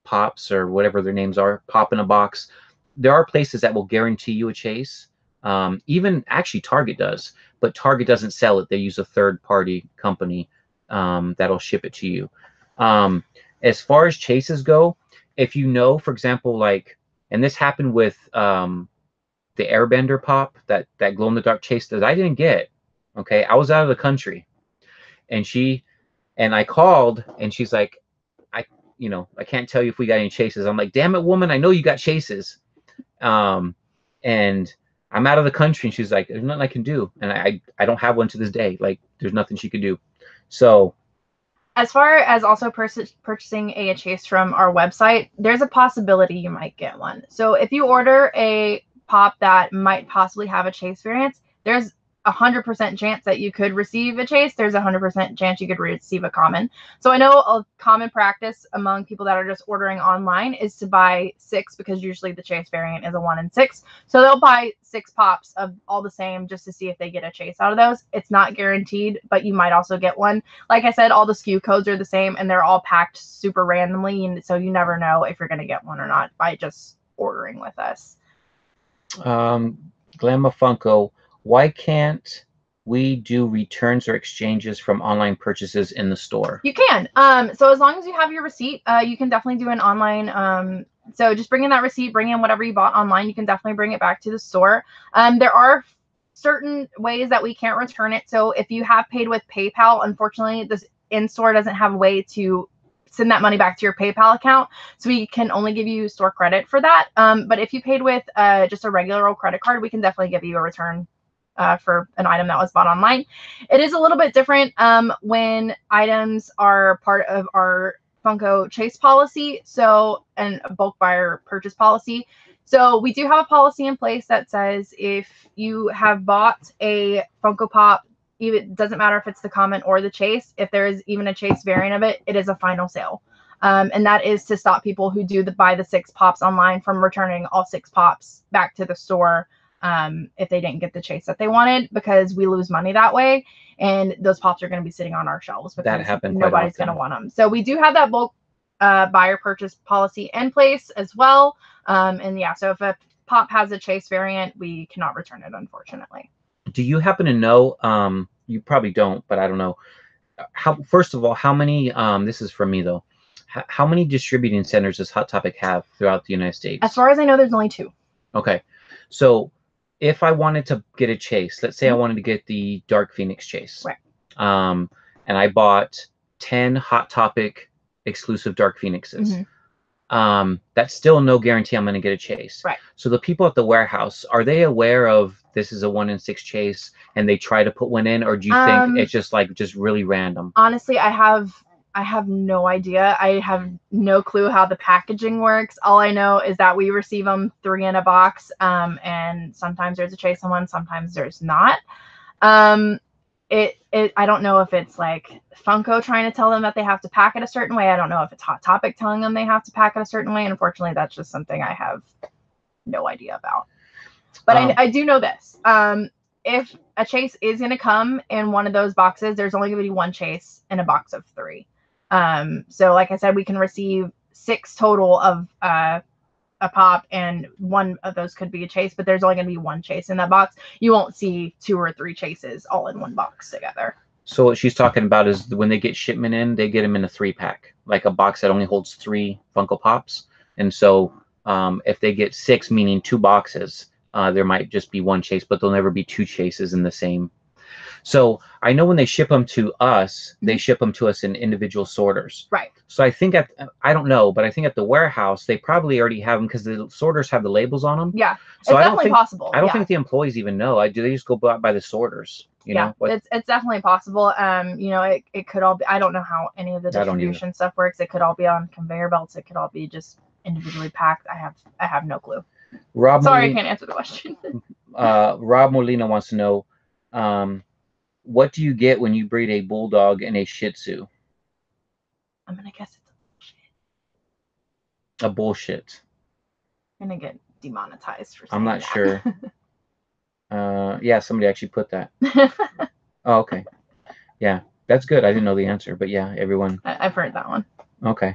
Pops or whatever their names are, Pop in a Box. There are places that will guarantee you a chase. Even actually Target does, but Target doesn't sell it. They use a third-party company that'll ship it to you. As far as chases go, if you know, for example, like, and this happened with the Airbender Pop, that glow-in-the-dark chase that I didn't get. Okay, I was out of the country, and I called, and she's like, I can't tell you if we got any chases. I'm like, damn it, woman, I know you got chases. And I'm out of the country, and she's like, there's nothing I can do, and I don't have one to this day. Like, there's nothing she could do. So
as far as also purchasing a chase from our website, there's a possibility you might get one. So if you order a pop that might possibly have a chase variant, there's 100% chance that you could receive a chase. There's 100% chance you could receive a common. So I know a common practice among people that are just ordering online is to buy 6, because usually the chase variant is a 1 in 6. So they'll buy 6 pops of all the same just to see if they get a chase out of those. It's not guaranteed, but you might also get one. Like I said, all the SKU codes are the same and they're all packed super randomly. And so you never know if you're going to get one or not by just ordering with us.
Glamma Funko, why can't we do returns or exchanges from online purchases in the store?
You can. So as long as you have your receipt, you can definitely do an online. So just bring in that receipt, bring in whatever you bought online. You can definitely bring it back to the store. There are certain ways that we can't return it. So if you have paid with PayPal, unfortunately, this in-store doesn't have a way to send that money back to your PayPal account. So we can only give you store credit for that. But if you paid with just a regular old credit card, we can definitely give you a return for an item that was bought online. It is a little bit different when items are part of our Funko Chase policy, and a bulk buyer purchase policy. So we do have a policy in place that says if you have bought a Funko Pop, it doesn't matter if it's the common or the chase, if there is even a chase variant of it, it is a final sale. And that is to stop people who do buy the 6 pops online from returning all 6 pops back to the store if they didn't get the chase that they wanted, because we lose money that way, and those pops are going to be sitting on our shelves because
That happened quite
nobody's
often.
going to want them. So we do have that bulk buyer purchase policy in place as well. And yeah, so if a pop has a chase variant, we cannot return it, unfortunately.
Do you happen to know, you probably don't, but I don't know, first of all, how many, this is from me though, how many distributing centers does Hot Topic have throughout the United States?
As far as I know, there's only 2.
Okay. So if I wanted to get a chase, let's say I wanted to get the Dark Phoenix chase.
Right.
And I bought 10 Hot Topic exclusive Dark Phoenixes. That's still no guarantee I'm going to get a chase.
Right.
So the people at the warehouse, are they aware of this is a 1 in 6 chase and they try to put one in, or do you think it's just like really random?
Honestly, I have no idea. I have no clue how the packaging works. All I know is that we receive them 3 in a box, and sometimes there's a chase on one, sometimes there's not. I don't know if it's like Funko trying to tell them that they have to pack it a certain way. I don't know if it's Hot Topic telling them they have to pack it a certain way. And unfortunately, that's just something I have no idea about. But I do know this. If a chase is going to come in one of those boxes, there's only going to be 1 chase in a box of 3. So like I said, we can receive 6 total of a pop, and 1 of those could be a chase, but there's only going to be 1 chase in that box. You won't see 2 or 3 chases all in one box together.
So what she's talking about is when they get shipment in, they get them in a 3-pack, like a box that only holds 3 Funko Pops. And so if they get 6, meaning 2 boxes, there might just be 1 chase, but there'll never be 2 chases in the same. So I know when they ship them to us, they ship them to us in individual sorters.
Right.
So I think I don't know, but I think at the warehouse, they probably already have them because the sorters have the labels on them.
Yeah.
So
it's definitely possible.
I don't think the employees even know. Do they just go by the sorters? You know?
It's definitely possible. You know, it could all be, I don't know how any of the distribution stuff works. It could all be on conveyor belts. It could all be just individually packed. I have no clue. Sorry, I can't answer the question.
Rob Molina wants to know, what do you get when you breed a bulldog and a Shih Tzu?
I'm gonna guess it's
a bullshit.
I'm gonna get demonetized for saying
I'm not
that.
sure. Yeah, somebody actually put that. Oh, okay. Yeah, that's good. I didn't know the answer, but yeah, everyone.
I've heard that one.
Okay.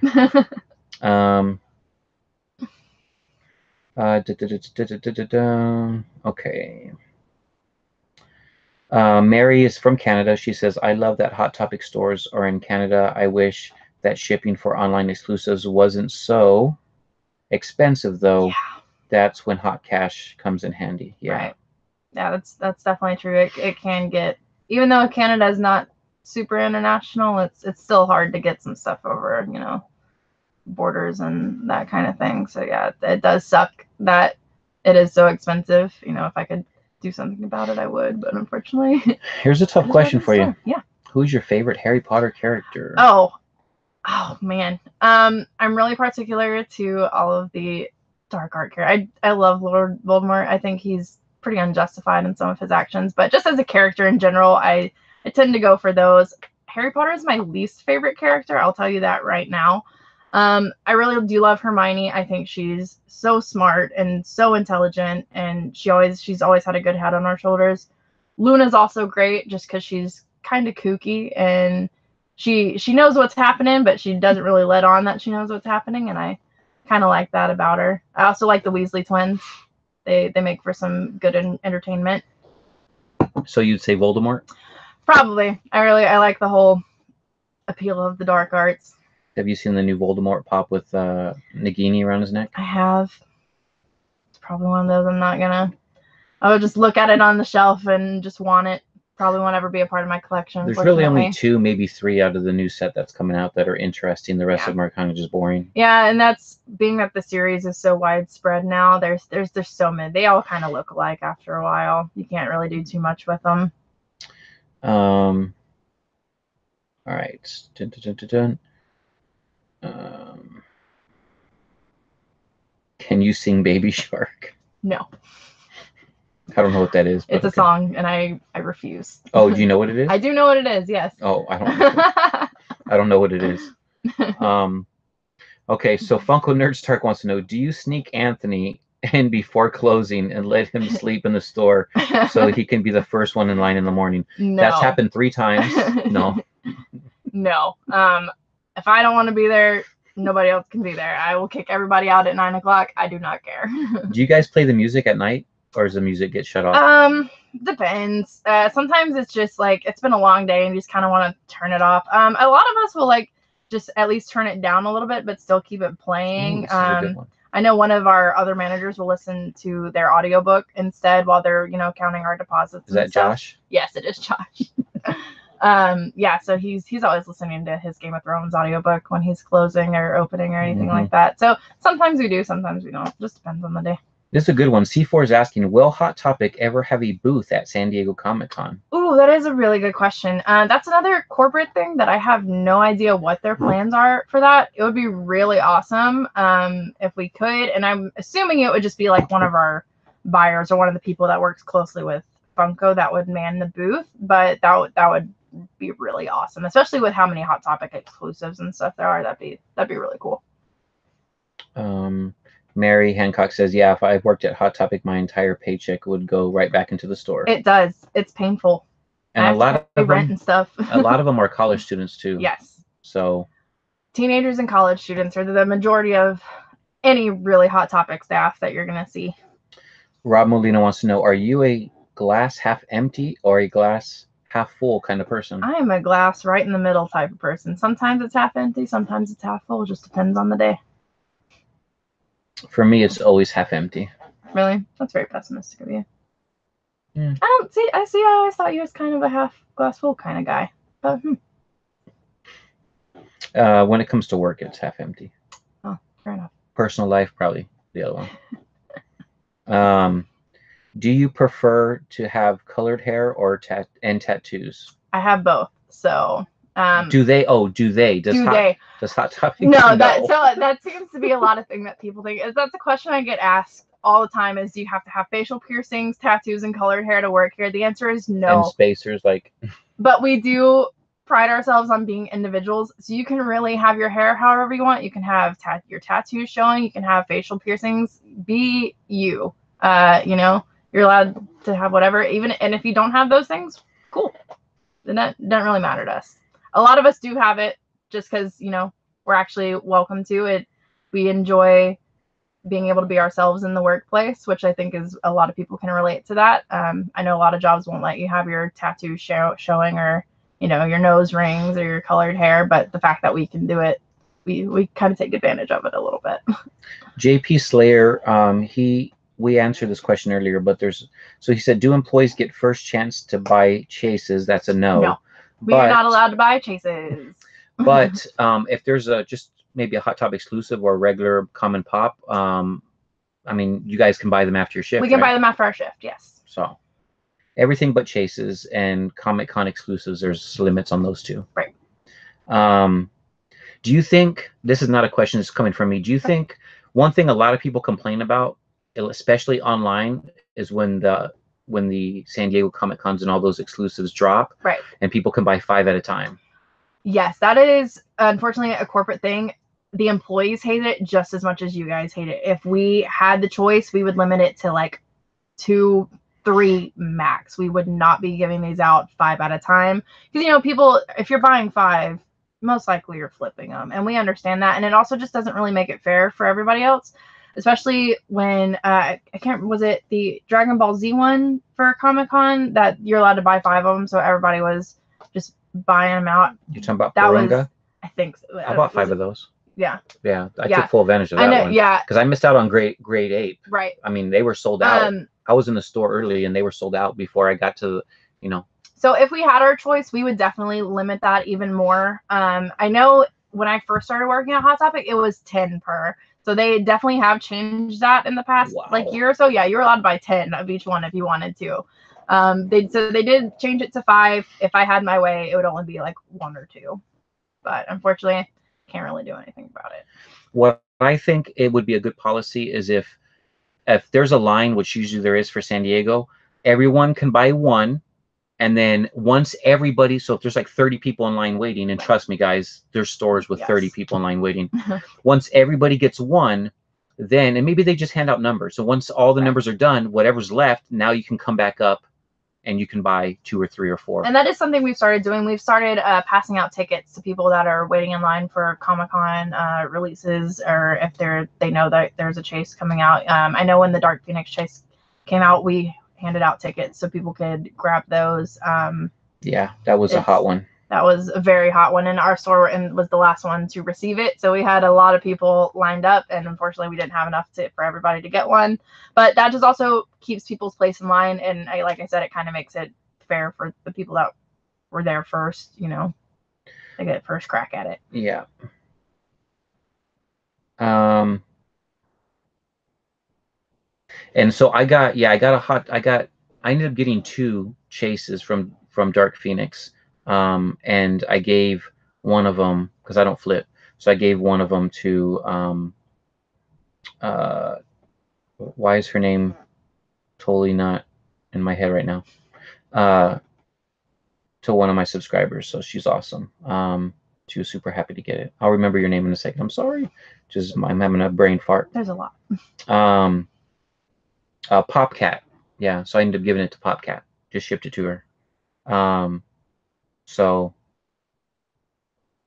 Okay. Mary is from Canada. She says, I love that Hot Topic stores are in Canada. I wish that shipping for online exclusives wasn't so expensive, though.
Yeah.
That's when hot cash comes in handy. Yeah.
Right. Yeah, that's definitely true. It can get, even though Canada is not super international, it's still hard to get some stuff over, you know, borders and that kind of thing. So yeah, it does suck that it is so expensive. You know, if I could do something about it, I would, but unfortunately.
Here's a tough question for you.
Yeah.
Who's your favorite Harry Potter character?
Oh man. I'm really particular to all of the dark art characters. I love Lord Voldemort. I think he's pretty unjustified in some of his actions, but just as a character in general, I tend to go for those. Harry Potter is my least favorite character. I'll tell you that right now. I really do love Hermione. I think she's so smart and so intelligent, and she's always had a good head on her shoulders. Luna's also great just because she's kind of kooky, and she knows what's happening, but she doesn't really let on that she knows what's happening, and I kind of like that about her. I also like the Weasley twins. They make for some good entertainment.
So you'd say Voldemort? Probably.
I like the whole appeal of the dark arts.
Have you seen the new Voldemort pop with Nagini around his neck?
I have. It's probably one of those I would just look at it on the shelf and just want it. Probably won't ever be a part of my collection.
There's really only 2, maybe 3 out of the new set that's coming out that are interesting. The rest of them are kind of just boring.
Yeah, and that's being that the series is so widespread now. There's so many. They all kind of look alike after a while. You can't really do too much with them.
All right. Can you sing Baby Shark?
No.
I don't know what that is.
It's a song, and I refuse.
Oh, do you know what it is?
I do know what it is, yes.
Oh, I don't know what it is. Okay, so Funko Nerd Stark wants to know, do you sneak Anthony and before closing and let him sleep in the store so he can be the first one in line in the morning.
No.
That's happened 3 times. No.
No. If I don't want to be there, nobody else can be there. I will kick everybody out at 9 o'clock. I do not care.
Do you guys play the music at night, or does the music get shut off?
Depends. Sometimes it's just like it's been a long day and you just kind of want to turn it off. A lot of us will like just at least turn it down a little bit, but still keep it playing.
Ooh, this is a good one.
I know one of our other managers will listen to their audiobook instead while they're, counting our deposits.
Is that Josh?
Yes, it is Josh. Yeah, so he's always listening to his Game of Thrones audiobook when he's closing or opening or anything like that. So sometimes we do, sometimes we don't. Just depends on the day.
This is a good one. C4 is asking, will Hot Topic ever have a booth at San Diego Comic-Con?
Ooh, that is a really good question. That's another corporate thing that I have no idea what their plans are for that. It would be really awesome if we could. And I'm assuming it would just be like one of our buyers or one of the people that works closely with Funko that would man the booth. But that would be really awesome, especially with how many Hot Topic exclusives and stuff there are. That'd be really cool.
Mary Hancock says, yeah, if I worked at Hot Topic, my entire paycheck would go right back into the store.
It does. It's painful.
And a lot of
rent
them,
and stuff.
a lot of them are college students too.
Yes.
So
teenagers and college students are the majority of any really Hot Topic staff that you're going to see.
Rob Molina wants to know, are you a glass half empty or a glass half full kind of person?
I am a glass right in the middle type of person. Sometimes it's half empty, sometimes it's half full. It just depends on the day.
For me, it's always half empty.
Really? That's very pessimistic of you.
Yeah.
I always thought you was kind of a half glass full kind of guy. But
when it comes to work, it's half empty.
Oh, fair enough.
Personal life, probably the other one. Do you prefer to have colored hair or tattoos?
I have both. So
do they? Does Hot Topic?
No, that seems to be a lot of things that people think. That's a question I get asked all the time. Is do you have to have facial piercings, tattoos, and colored hair to work here? The answer is no.
And spacers, like.
But we do pride ourselves on being individuals, so you can really have your hair however you want. You can have your tattoos showing. You can have facial piercings. Be you. You're allowed to have whatever. And if you don't have those things, cool. Then that doesn't really matter to us. A lot of us do have it just because, we're actually welcome to it. We enjoy being able to be ourselves in the workplace, which I think is a lot of people can relate to that. I know a lot of jobs won't let you have your tattoo showing or, your nose rings or your colored hair. But the fact that we can do it, we kind of take advantage of it a little bit. JP
Slayer, we answered this question earlier, but so he said, do employees get first chance to buy chases? That's a no.
No. We are not allowed to buy chases.
But if there's just maybe a Hot Topic exclusive or regular common pop, you guys can buy them after your shift.
We can buy them after our shift, yes.
So everything but chases and Comic-Con exclusives, there's limits on those two.
Right.
Do you think, this is not a question that's coming from me, do you think one thing a lot of people complain about, especially online, is when the San Diego Comic-Cons and all those exclusives drop,
right,
and people can buy 5 at a time?
Yes, that is unfortunately a corporate thing. The employees hate it just as much as you guys hate it. If we had the choice, we would limit it to like 2, 3 max. We would not be giving these out 5 at a time. Because, people, if you're buying 5, most likely you're flipping them. And we understand that. And it also just doesn't really make it fair for everybody else. Especially when, was it the Dragon Ball Z one for Comic-Con that you're allowed to buy 5 of them. So everybody was just buying them out.
You're talking about Porunga?
I think so.
I bought 5 of those.
Yeah.
Yeah. I took full advantage of that one.
Yeah.
Because I missed out on grade 8.
Right.
They were sold out. I was in the store early and they were sold out before I got to,
So if we had our choice, we would definitely limit that even more. I know when I first started working at Hot Topic, it was 10 per. So they definitely have changed that in the past year or so. Yeah, you're allowed to buy 10 of each one if you wanted to. They did change it to 5. If I had my way, it would only be like 1 or 2. But unfortunately, can't really do anything about it.
What I think it would be a good policy is if there's a line, which usually there is for San Diego, everyone can buy 1. And then once everybody, so if there's like 30 people in line waiting, and trust me, guys, there's stores with 30 people in line waiting. Once everybody gets 1, then, and maybe they just hand out numbers. So once all the numbers are done, whatever's left, now you can come back up and you can buy 2 or 3 or 4.
And that is something we've started doing. We've started passing out tickets to people that are waiting in line for Comic-Con releases, or if they know that there's a chase coming out. I know when the Dark Phoenix chase came out, we handed out tickets so people could grab those.
Yeah, that was a hot one.
That was a very hot one, and our store was the last one to receive it. So we had a lot of people lined up, and unfortunately we didn't have enough for everybody to get one. But that just also keeps people's place in line, and like I said, it kind of makes it fair for the people that were there first, you know, they get first crack at it.
Yeah. And so I ended up getting 2 chases from Dark Phoenix. And I gave one of them, because I don't flip, so I gave one of them to why is her name totally not in my head right now, to one of my subscribers. So she's awesome. She was super happy to get it. I'll remember your name in a second. I'm sorry, I'm having a brain fart.
There's a lot.
Popcat. Yeah, so I ended up giving it to Popcat. Just shipped it to her. So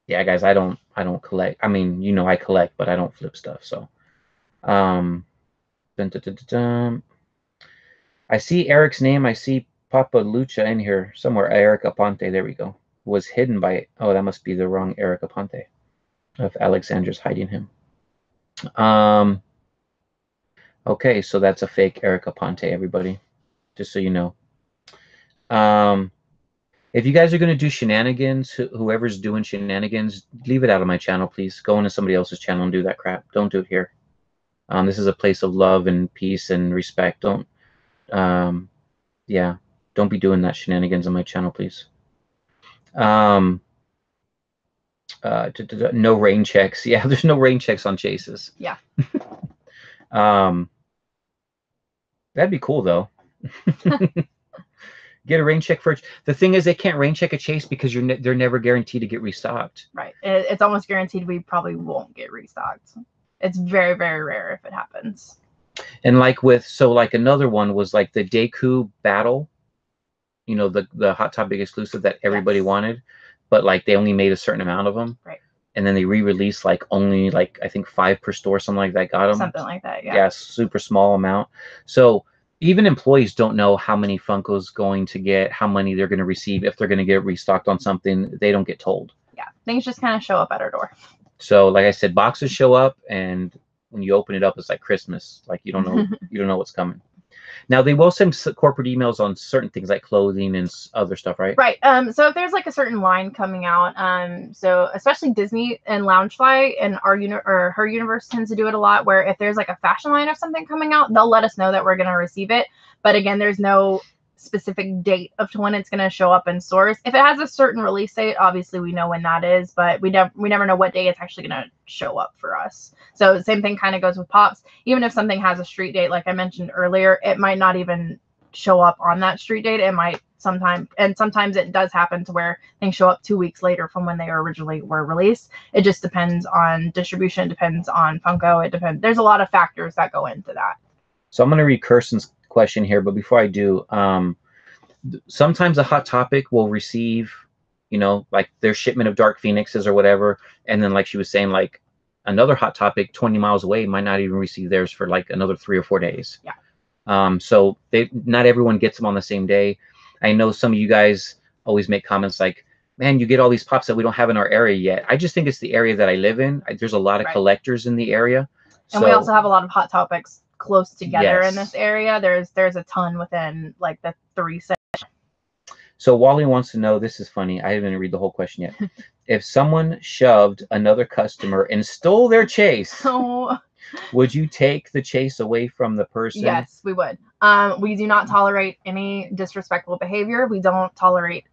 yeah, guys, I don't collect. I mean, you know, I collect, but I don't flip stuff. So I see Eric's name. I see Papa Lucha in here somewhere. Eric Aponte, there we go. Was hidden by, oh, that must be the wrong Eric Aponte. If Alexander's hiding him. Okay, so that's a fake Eric Aponte, everybody. Just so you know. If you guys are going to do shenanigans, whoever's doing shenanigans, leave it out of my channel, please. Go into somebody else's channel and do that crap. Don't do it here. This is a place of love and peace and respect. Don't be doing that shenanigans on my channel, please. No rain checks. Yeah, there's no rain checks on chases.
Yeah.
That'd be cool, though. Get a rain check for it. The thing is, they can't rain check a chase because they're never guaranteed to get restocked.
Right. It's almost guaranteed we probably won't get restocked. It's very, very rare if it happens.
And like another one was like the Deku battle, you know, the Hot Topic exclusive that everybody wanted, but like they only made a certain amount of them.
Right.
And then they re-released like only like I think 5 per store, something like that got them.
Something like that, yeah.
Yeah, super small amount. So even employees don't know how many Funko's going to get, how many they're going to receive, if they're going to get restocked on something. They don't get told.
Yeah, things just kind of show up at our door.
So, like I said, boxes show up, and when you open it up, it's like Christmas. Like you don't know what's coming. Now they will send corporate emails on certain things like clothing and other stuff, right?
Right. So if there's like a certain line coming out, so especially Disney and Loungefly and her universe tends to do it a lot, where if there's like a fashion line of something coming out, they'll let us know that we're going to receive it. But again, there's no specific date of when it's going to show up in stores. If it has a certain release date, obviously we know when that is, but we never know what day it's actually going to show up for us. So the same thing kind of goes with Pops. Even if something has a street date, like I mentioned earlier, it might not even show up on that street date. It might sometimes it does happen to where things show up 2 weeks later from when they originally were released. It just depends on distribution, depends on Funko. It depends. There's a lot of factors that go into that.
So I'm going to read Kirsten's question here, but before I do, sometimes a Hot Topic will receive, you know, like their shipment of Dark Phoenixes or whatever, and then like she was saying, like another Hot Topic 20 miles away might not even receive theirs for like another 3 or 4 days.
Yeah.
So not everyone gets them on the same day. I know some of you guys always make comments like, man, you get all these pops that we don't have in our area yet. I just think it's the area that I live in. There's a lot of collectors in the area.
And we also have a lot of Hot Topics close together
Yes.
in this area. There's a ton within like the 3 sections.
So Wally wants to know, this is funny, I haven't read the whole question yet. If someone shoved another customer and stole their chase,
So
would you take the chase away from the person?
yes, we would. We do not tolerate any disrespectful behavior. We don't tolerate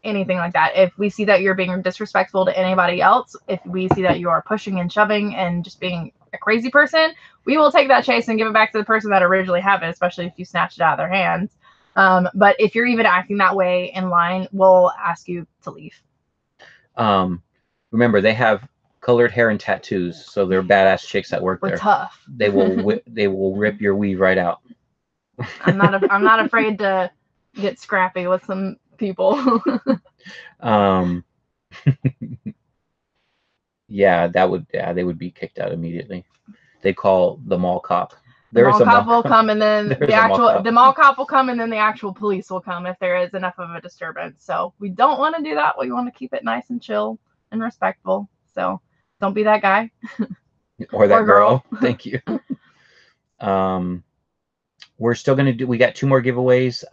anything like that. If we see that you're being disrespectful to anybody else, if we see that you are pushing and shoving and just being a crazy person, we will take that chase and give it back to the person that originally have it, especially if you snatch it out of their hands. But if you're even acting that way in line, we'll ask you to leave.
Remember, they have colored hair and tattoos, so they're badass chicks that work
We're
there.
tough.
They will rip your weave right out.
I'm not afraid to get scrappy with some people.
Yeah, they would be kicked out immediately. They call the mall cop.
The mall cop will come, and then the mall cop will come, and then the actual police will come if there is enough of a disturbance. So we don't want to do that. We want to keep it nice and chill and respectful. So don't be that guy
or that girl. Thank you. We're still gonna do. We got 2 more giveaways.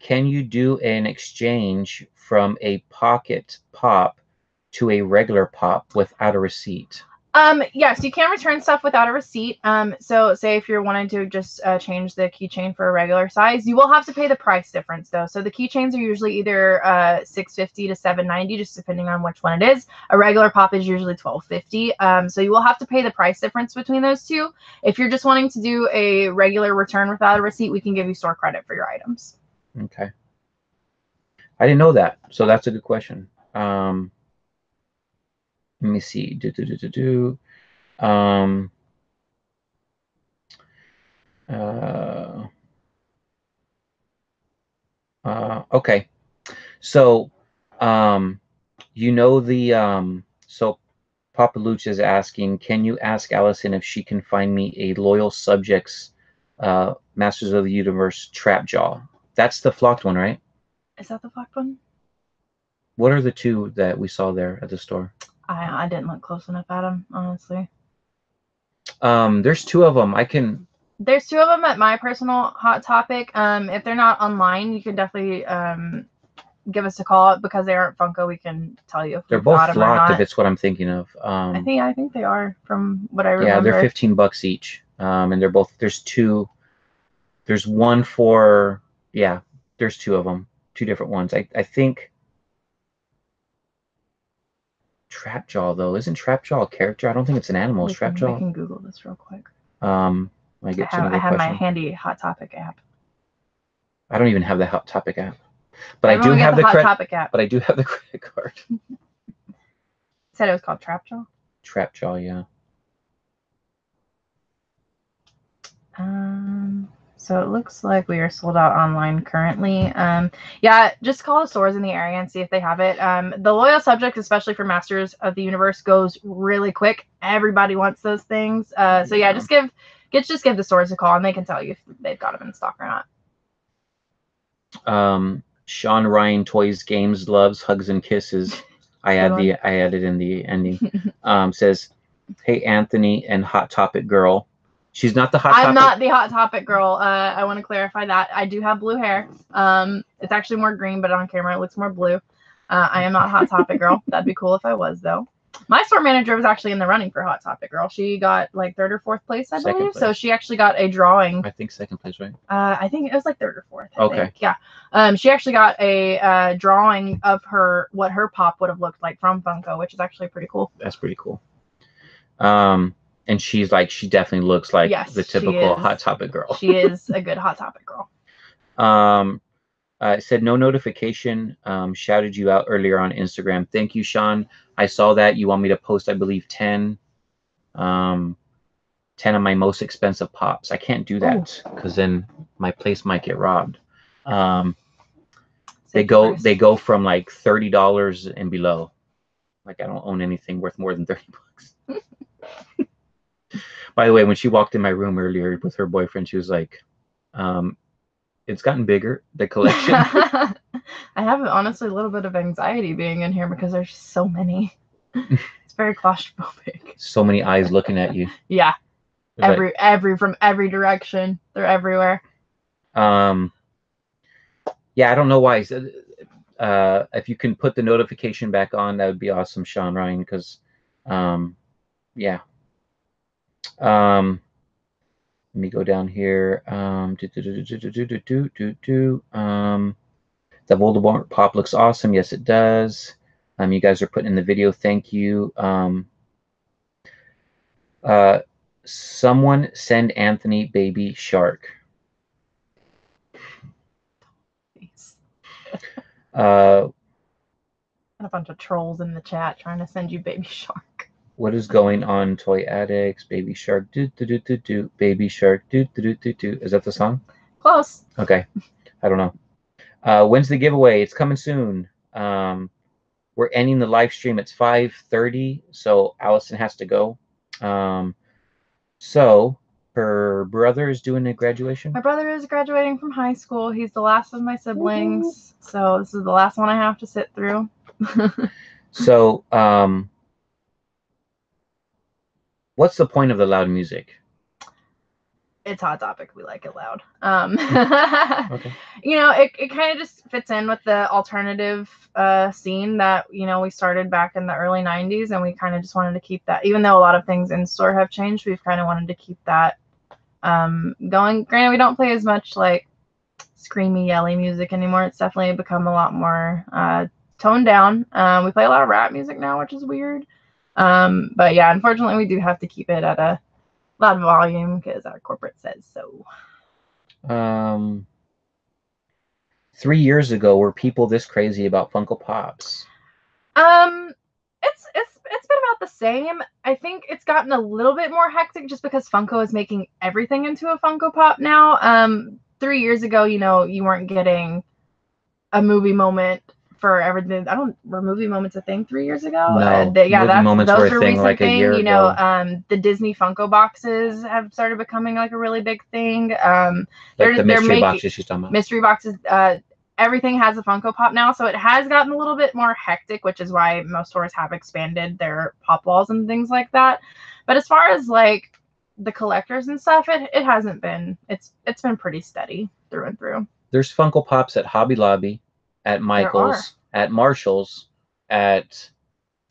Can you do an exchange from a pocket pop to a regular pop without a receipt?
Yes, you can return stuff without a receipt. So say if you're wanting to just change the keychain for a regular size, you will have to pay the price difference though. So the keychains are usually either $6.50 to $7.90, just depending on which one it is. A regular pop is usually $12.50. So you will have to pay the price difference between those two. If you're just wanting to do a regular return without a receipt, we can give you store credit for your items.
Okay. I didn't know that, so that's a good question. Let me see. Okay. So, so Papa Luch is asking, can you ask Allyson if she can find me a Loyal Subjects Masters of the Universe Trap Jaw? That's the flocked one, right?
Is that the flocked one?
What are the 2 that we saw there at the store?
I didn't look close enough at them, honestly.
There's 2 of them.
There's 2 of them at my personal Hot Topic. If they're not online, you can definitely give us a call because they aren't Funko. We can tell you if
they're both flocked. If it's what I'm thinking of.
I think they are from what I remember.
Yeah, they're $15 each. And they're both. There's 2. There's one for there's 2 of them, 2 different ones. I think. Trapjaw though, isn't Trapjaw a character? I don't think it's an animal. Is Trapjaw?
We can Google this real quick.
I
have my handy Hot Topic app.
I don't even have the Hot Topic app, but I do have the
Hot Topic app.
But I do have the credit card.
Said it was called Trapjaw.
Trapjaw, yeah.
So it looks like we are sold out online currently. Yeah, just call the stores in the area and see if they have it. The Loyal Subjects, especially for Masters of the Universe, goes really quick. Everybody wants those things. So yeah, just give the stores a call and they can tell you if they've got them in stock or
not. Sean Ryan Toys Games Loves Hugs and Kisses. I added in the ending. Says, hey Anthony and Hot Topic girl. She's not the Hot Topic.
I'm not the Hot Topic girl. I want to clarify that. I do have blue hair. It's actually more green, but on camera it looks more blue. I am not Hot Topic girl. That'd be cool if I was, though. My store manager was actually in the running for Hot Topic girl. She got like 3rd or 4th place, I believe. So she actually got a drawing.
I think 2nd place, right?
I think it was like 3rd or 4th.
Okay.
Yeah. She actually got a drawing of what her pop would have looked like from Funko, which is actually pretty cool.
That's pretty cool. And she definitely looks like the typical Hot Topic girl.
She is a good Hot Topic girl.
It said no notification. Shouted you out earlier on Instagram. Thank you, Sean. I saw that. You want me to post, I believe, 10 of my most expensive pops. I can't do that because then my place might get robbed. They go from like $30 and below. Like I don't own anything worth more than $30. By the way, when she walked in my room earlier with her boyfriend, she was like, it's gotten bigger, the collection.
I have honestly a little bit of anxiety being in here because there's so many. It's very claustrophobic.
So many eyes looking at you.
Yeah. From every direction. They're everywhere.
Yeah, I don't know why. If you can put the notification back on, that would be awesome, Sean Ryan, because yeah. Let me go down here. The Voldemort pop looks awesome. Yes, it does. You guys are putting in the video. Thank you. Someone send Anthony Baby Shark.
a bunch of trolls in the chat trying to send you Baby Shark.
What is going on, Toy Addicts? Baby Shark, do do do do do. Baby Shark, do do do do do. Is that the song?
Close.
Okay, I don't know. When's the giveaway? It's coming soon. We're ending the live stream. It's 5:30, so Allyson has to go. So her brother is doing a graduation.
My brother is graduating from high school. He's the last of my siblings, so this is the last one I have to sit through.
So, what's the point of the loud music?
It's Hot Topic. We like it loud.
Okay.
You know, it kind of just fits in with the alternative scene that, you know, we started back in the early 90s, and we kind of just wanted to keep that. Even though a lot of things in store have changed, we've kind of wanted to keep that going. Granted, we don't play as much like screamy, yelly music anymore. It's definitely become a lot more toned down. We play a lot of rap music now, which is weird. But yeah, unfortunately, we do have to keep it at a loud volume because our corporate says so.
3 years ago, were people this crazy about Funko Pops?
It's been about the same. I think it's gotten a little bit more hectic just because Funko is making everything into a Funko Pop now. 3 years ago, you know, you weren't getting a movie moment for everything. Were movie moments a thing 3 years ago?
No,
Those were a recent
like
thing.
a year
you know,
ago.
The Disney Funko boxes have started becoming like a really big thing.
Like the mystery boxes she's talking about.
Mystery boxes. Everything has a Funko Pop now, so it has gotten a little bit more hectic, which is why most stores have expanded their pop walls and things like that. But as far as like the collectors and stuff, it hasn't been. It's been pretty steady through and through.
There's Funko Pops at Hobby Lobby, at Michael's, at Marshall's, at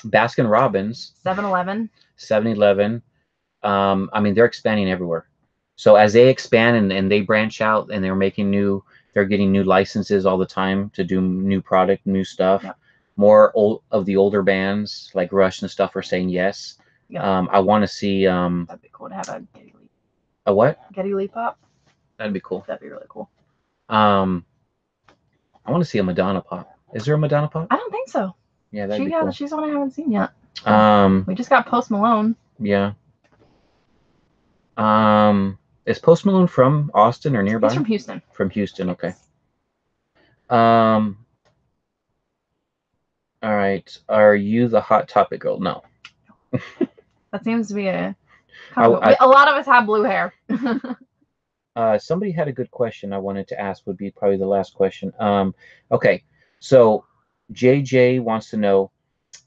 Baskin Robbins,
7-Eleven.
7-Eleven. I mean, they're expanding everywhere. So as they expand and they branch out and they're getting new licenses all the time to do new product, new stuff.
Yep.
More of the older bands like Rush and stuff are saying yes.
Yep.
I want to see.
That'd be cool to have a Geddy Lee.
A what?
Geddy Lee Pop.
That'd be cool.
That'd be really cool.
I want to see a Madonna Pop. Is there a Madonna Pop?
I don't think so.
Yeah, that'd be cool.
She's one I haven't seen yet. We just got Post Malone.
Yeah. Is Post Malone from Austin or nearby?
He's from Houston.
From Houston, okay. All right. Are you the Hot Topic girl? No.
That seems to be a lot of us have blue hair.
Somebody had a good question I wanted to ask, would be probably the last question. Okay. So JJ wants to know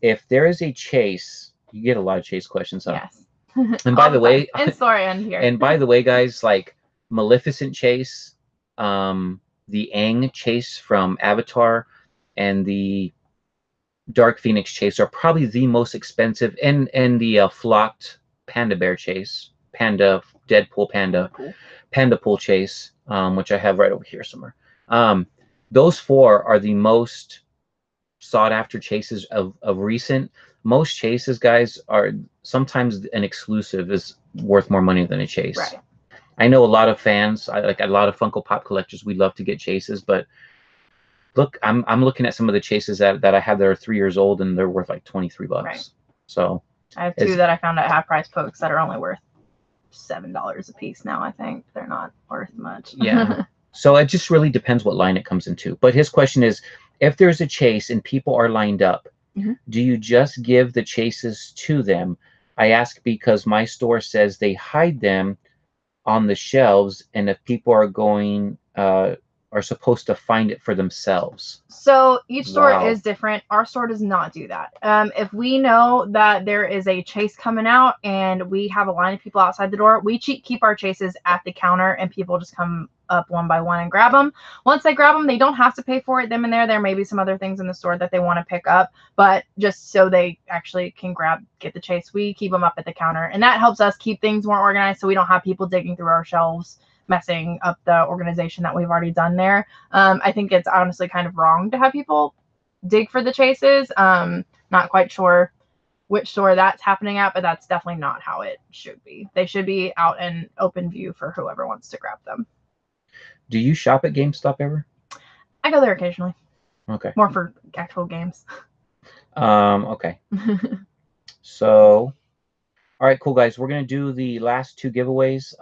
if there is a chase. You get a lot of chase questions, huh?
Yes.
And by the way,
in store and here.
And by the way, guys, like Maleficent chase, the Aang chase from Avatar, and the Dark Phoenix chase are probably the most expensive, and the flocked Panda Bear chase, Deadpool Panda Pool chase, which I have right over here somewhere. Those four are the most sought after chases of recent. Most chases, guys, are sometimes an exclusive is worth more money than a chase.
Right.
I know a lot of fans, like a lot of Funko Pop collectors, we love to get chases, but look, I'm looking at some of the chases that I have that are 3 years old, and they're worth like $23.
Right.
So
I have two that I found at half price pokes that are only worth $7 a piece now. I think they're not worth much.
Yeah. So it just really depends what line it comes into. But his question is, if there's a chase and people are lined up, do you just give the chases to them? I ask because my store says they hide them on the shelves, and if people are going are supposed to find it for themselves.
So each store is different. Our store does not do that. If we know that there is a chase coming out and we have a line of people outside the door, we keep our chases at the counter, and people just come up one by one and grab them. Once they grab them, they don't have to pay for it. Them and there may be some other things in the store that they want to pick up, but just so they actually can get the chase, we keep them up at the counter, and that helps us keep things more organized, so we don't have people digging through our shelves, messing up the organization that we've already done there. I think it's honestly kind of wrong to have people dig for the chases. Not quite sure which store that's happening at, but that's definitely not how it should be. They should be out in open view for whoever wants to grab them.
Do you shop at GameStop ever?
I go there occasionally.
Okay.
More for actual games.
Okay. So, all right, cool, guys. We're going to do the last two giveaways.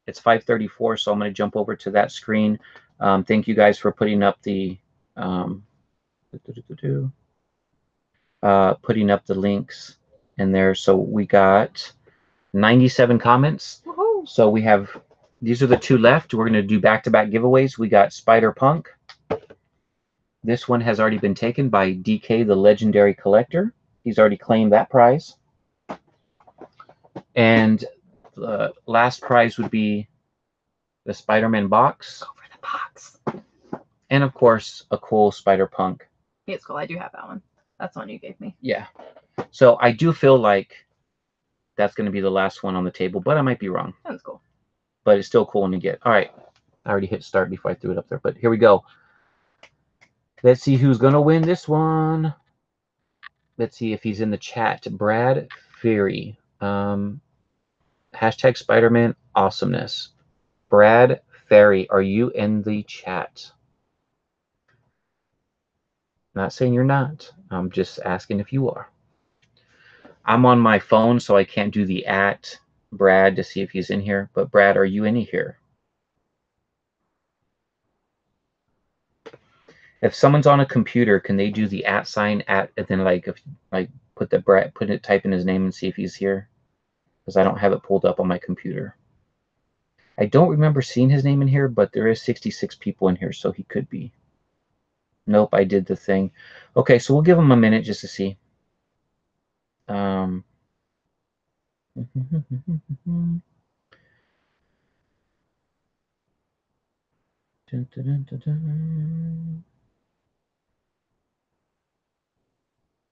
It's 5:34, so I'm going to jump over to that screen. Thank you guys for putting up the putting up the links in there. So we got 97 comments. So we have, these are the two left. We're going to do back-to-back giveaways. We got Spider Punk. This one has already been taken by DK, the legendary collector. He's already claimed that prize. And the last prize would be the Spider-Man box.
Go for the box.
And of course, a cool Spider Punk.
It's cool. I do have that one. That's the one you gave me.
Yeah. So I do feel like that's going to be the last one on the table, but I might be wrong.
That's cool.
But it's still cool one to get. All right. I already hit start before I threw it up there, but here we go. Let's see who's going to win this one. Let's see if he's in the chat. Brad Ferry. Hashtag Spider-Man awesomeness. Brad Ferry, are you in the chat? Not saying you're not. I'm just asking if you are. I'm on my phone, so I can't do the @ Brad to see if he's in here. But Brad, are you in here? If someone's on a computer, can they do the @ sign and then put the Brad, type in his name and see if he's here? Because I don't have it pulled up on my computer. I don't remember seeing his name in here, but there is 66 people in here, so he could be. Nope, I did the thing. Okay, so we'll give him a minute just to see. Dun, dun, dun, dun, dun.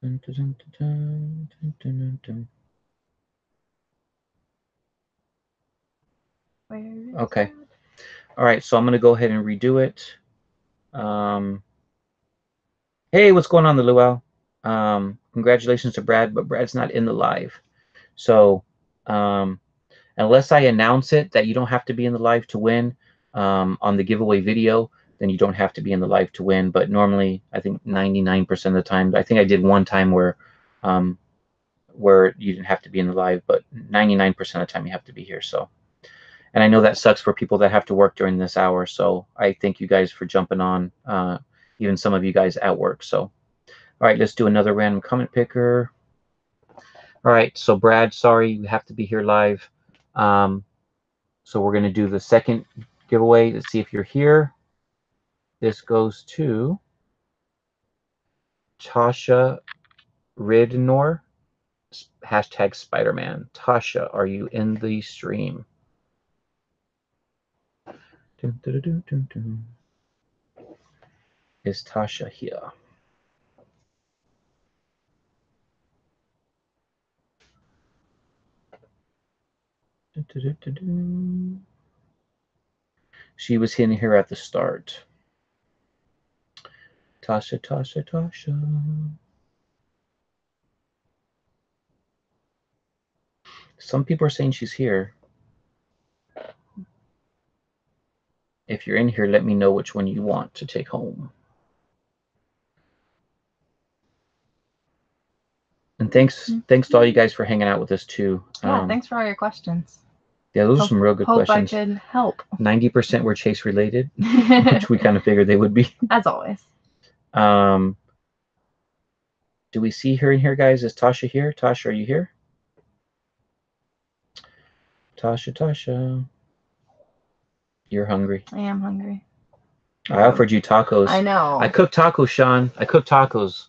Dun, dun, dun, dun, dun, dun, dun, dun. Okay. All right, so I'm going to go ahead and redo it. Hey, what's going on, the Luau? Congratulations to Brad, but Brad's not in the live. So unless I announce it that you don't have to be in the live to win on the giveaway video, then you don't have to be in the live to win. But normally, I think 99% of the time, I think I did one time where you didn't have to be in the live, but 99% of the time you have to be here. So, and I know that sucks for people that have to work during this hour. So I thank you guys for jumping on, even some of you guys at work. So, all right, let's do another random comment picker. All right, so Brad, sorry, you have to be here live. So we're going to do the second giveaway. Let's see if you're here. This goes to Tasha Ridnor, hashtag Spider-Man. Tasha, are you in the stream? Dun, dun, dun, dun, dun. Is Tasha here? Dun, dun, dun, dun, dun. She was in here at the start. Tasha, Tasha, Tasha. Some people are saying she's here. If you're in here, let me know which one you want to take home. And thanks to all you guys for hanging out with us too.
Yeah, thanks for all your questions.
Yeah, those are some real good questions.
Hope I could help.
90% were Chase related, which we kind of figured they would be.
As always.
Do we see her in here, guys? Is Tasha here? Tasha, are you here? Tasha, Tasha. You're hungry.
I am hungry.
I offered you tacos.
I know.
I cooked tacos, Sean. I cooked tacos.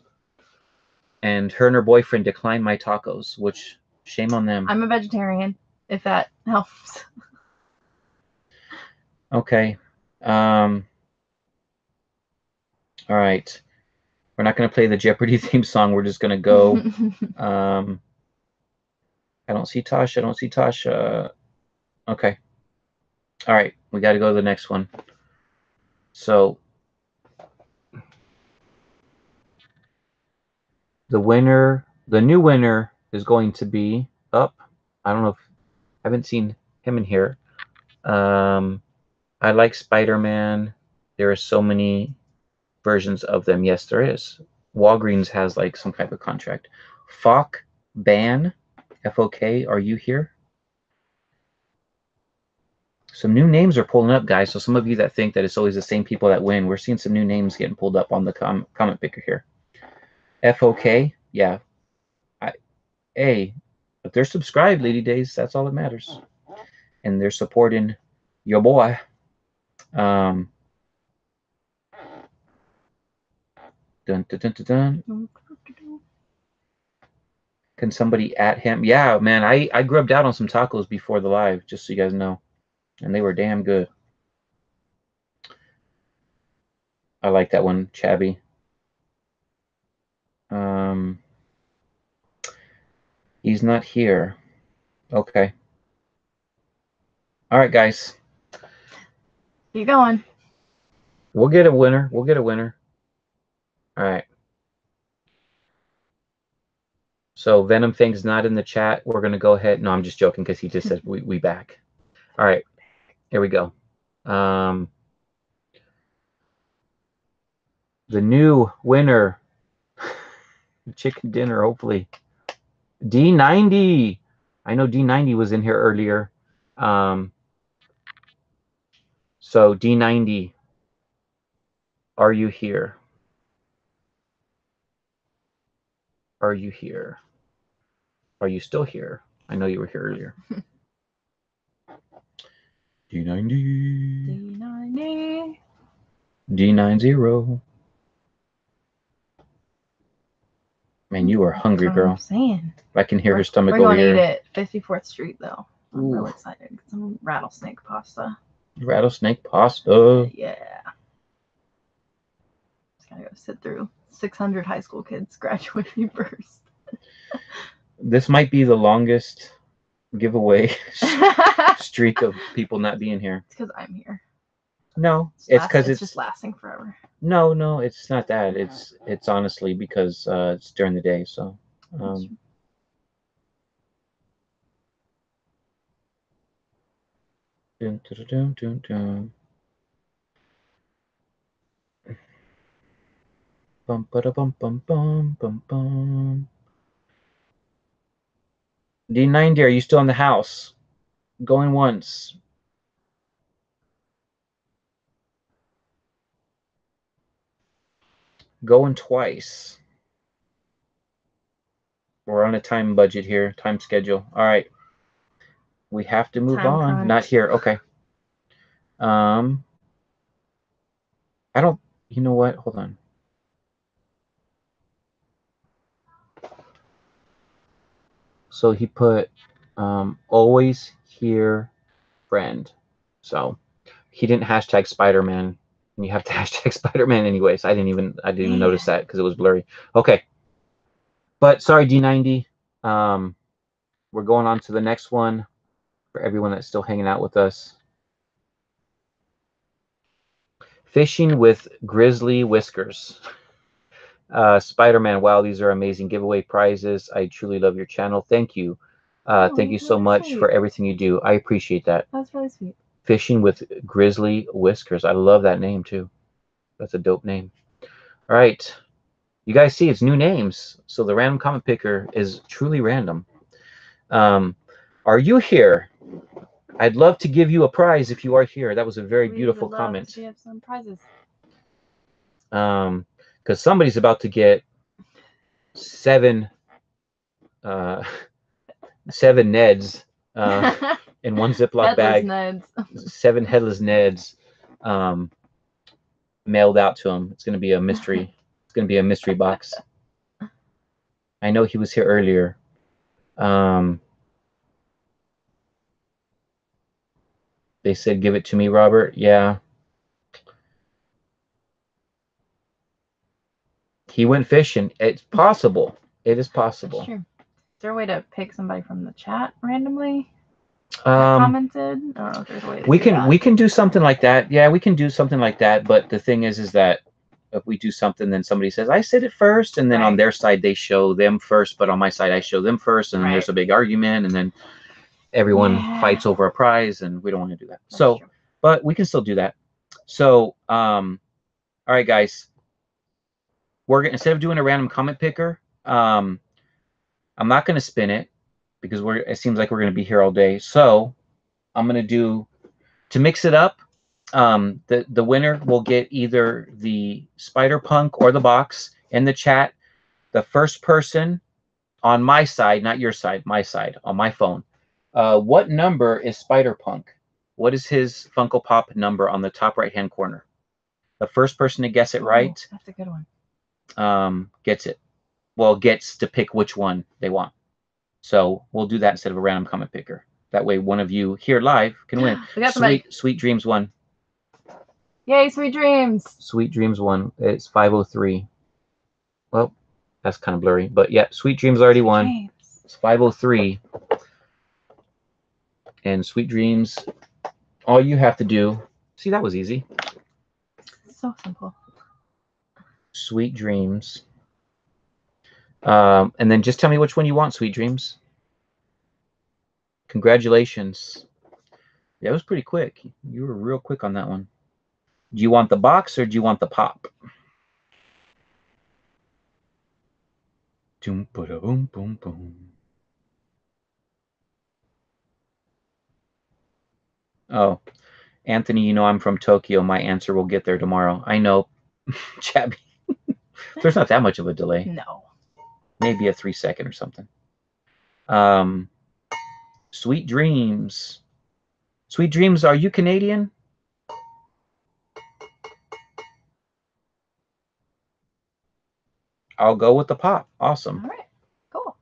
And her and her boyfriend declined my tacos, which shame on them.
I'm a vegetarian, if that helps.
Okay. All right. We're not going to play the Jeopardy theme song. We're just going to go. I don't see Tasha. I don't see Tasha. Okay. All right. We got to go to the next one. So the winner, the new winner is going to be up. I don't know if I haven't seen him in here. I like Spider-Man. There are so many versions of them. Yes, there is.
Walgreens has like some type of contract. Fok Ban, F-O-K, are you here? Some new names are pulling up, guys. So some of you that think that it's always the same people that win, we're seeing some new names getting pulled up on the comment picker here. F-O-K, yeah. Hey, if they're subscribed, Lady Days, that's all that matters. And they're supporting your boy. Dun, dun, dun, dun, dun. Can somebody at him? Yeah, man, I grubbed out on some tacos before the live, just so you guys know. And they were damn good. I like that one, Chabby. He's not here. Okay. All right, guys.
Keep going.
We'll get a winner. We'll get a winner. All right. So Venom Thing's not in the chat. We're going to go ahead. No, I'm just joking because he just said we back. All right. Here we go. The new winner. Chicken dinner, hopefully. D90. I know D90 was in here earlier. So D90, are you here? Are you here? Are you still here? I know you were here earlier. D90.
D90.
D90. Man, you are hungry, girl.
I'm saying.
I can hear her stomach
over here.
We're
going to eat at 54th Street, though. I'm really excited. Some rattlesnake pasta.
Rattlesnake pasta.
Yeah. Just gotta go sit through 600 high school kids graduating first.
This might be the longest giveaway streak of people not being here.
It's because I'm here.
No, it's because
it's just lasting forever.
No, it's not that. It's honestly because it's during the day. So. Dun, dun, dun, dun, dun. Bum, bum, bum, bum, bum, bum. D90, are you still in the house? Going once. Going twice. We're on a time budget here, time schedule. All right. We have to move
time
on.
crunch.
Not here. Okay. I don't, you know what? Hold on. So he put always here friend. So he didn't hashtag Spider-Man. And you have to hashtag Spider-Man anyways. I didn't even notice that because it was blurry. Okay. But sorry, D90. We're going on to the next one for everyone that's still hanging out with us. Fishing with Grizzly Whiskers. Spider-Man, wow, these are amazing giveaway prizes. I truly love your channel. Thank you. Thank you so much
sweet.
for everything you do. I appreciate that.
That's really sweet.
Fishing with Grizzly Whiskers. I love that name too. That's a dope name. All right. You guys see it's new names. So the random comment picker is truly random. Are you here? I'd love to give you a prize if you are here. That was a very beautiful comment.
We have some prizes.
Because somebody's about to get 7 Neds in one Ziploc bag.
Neds.
7 headless Neds mailed out to him. It's going to be a mystery. It's going to be a mystery box. I know he was here earlier. They said, give it to me, Robert. Yeah. He went fishing. It's possible. It is possible.
Sure. Is there a way to pick somebody from the chat randomly? Commented? I don't know if there's a way to do that.
We can do something like that. Yeah, we can do something like that. But the thing is that if we do something, then somebody says, I said it first, and then on their side they show them first, but on my side I show them first, and then there's a big argument, and then everyone fights over a prize, and we don't want to do that. That's true. But we can still do that. So all right, guys. we're gonna, instead of doing a random comment picker, I'm not gonna spin it because it seems like we're gonna be here all day. So I'm gonna do, to mix it up, the winner will get either the Spider Punk or the box. In the chat, the first person on my side, not your side, my side, on my phone. What number is Spider Punk? What is his Funko Pop number on the top right-hand corner? The first person to guess it right,
that's a good one.
Gets it. Well, gets to pick which one they want. So we'll do that instead of a random comment picker. That way, one of you here live can win.
We got somebody.
Sweet Dreams won.
Yay, Sweet Dreams.
Sweet Dreams won. It's 503. Well, that's kind of blurry, but yeah, Sweet Dreams already won.
Dreams.
It's 503. And Sweet Dreams, all you have to do, see, that was easy.
So simple.
Sweet Dreams. And then just tell me which one you want, Sweet Dreams. Congratulations. That was pretty quick. You were real quick on that one. Do you want the box or do you want the pop? Boom, boom, boom. Oh, Anthony, you know I'm from Tokyo. My answer will get there tomorrow. I know, Chabby. There's not that much of a delay.
No.
Maybe a 3-second or something. Sweet Dreams. Sweet Dreams, are you Canadian? I'll go with the pop. Awesome.
All right. Cool.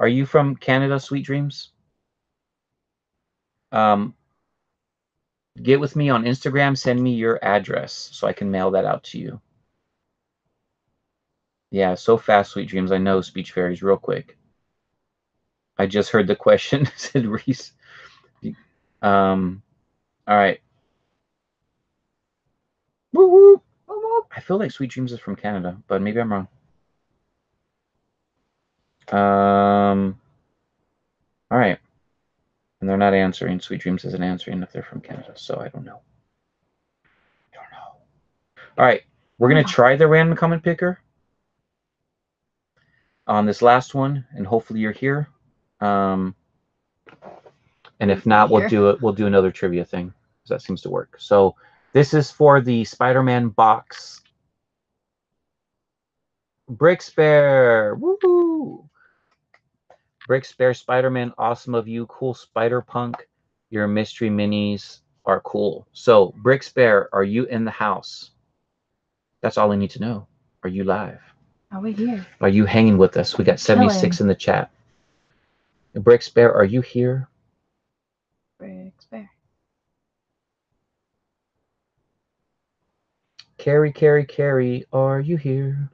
Are you from Canada, Sweet Dreams? Get with me on Instagram. Send me your address so I can mail that out to you. Yeah, so fast, Sweet Dreams. I know, speech fairies, real quick. I just heard the question, said Reese. All right. Woo woo. Woo woo. I feel like Sweet Dreams is from Canada, but maybe I'm wrong. All right. And they're not answering. Sweet Dreams isn't answering if they're from Canada, so I don't know. All right. We're going to try the random comment picker on this last one, and hopefully you're here. And if not, we'll do another trivia thing, because that seems to work. So this is for the Spider-Man box. Brickspear. Woohoo! Brickspear, Spider-Man, awesome of you. Cool Spider-Punk. Your mystery minis are cool. So Brickspear, are you in the house? That's all I need to know. Are you live?
Are we here?
Are you hanging with us? We got 76 in the chat. Brickspear, are you here?
Brickspear.
Carrie, are you here?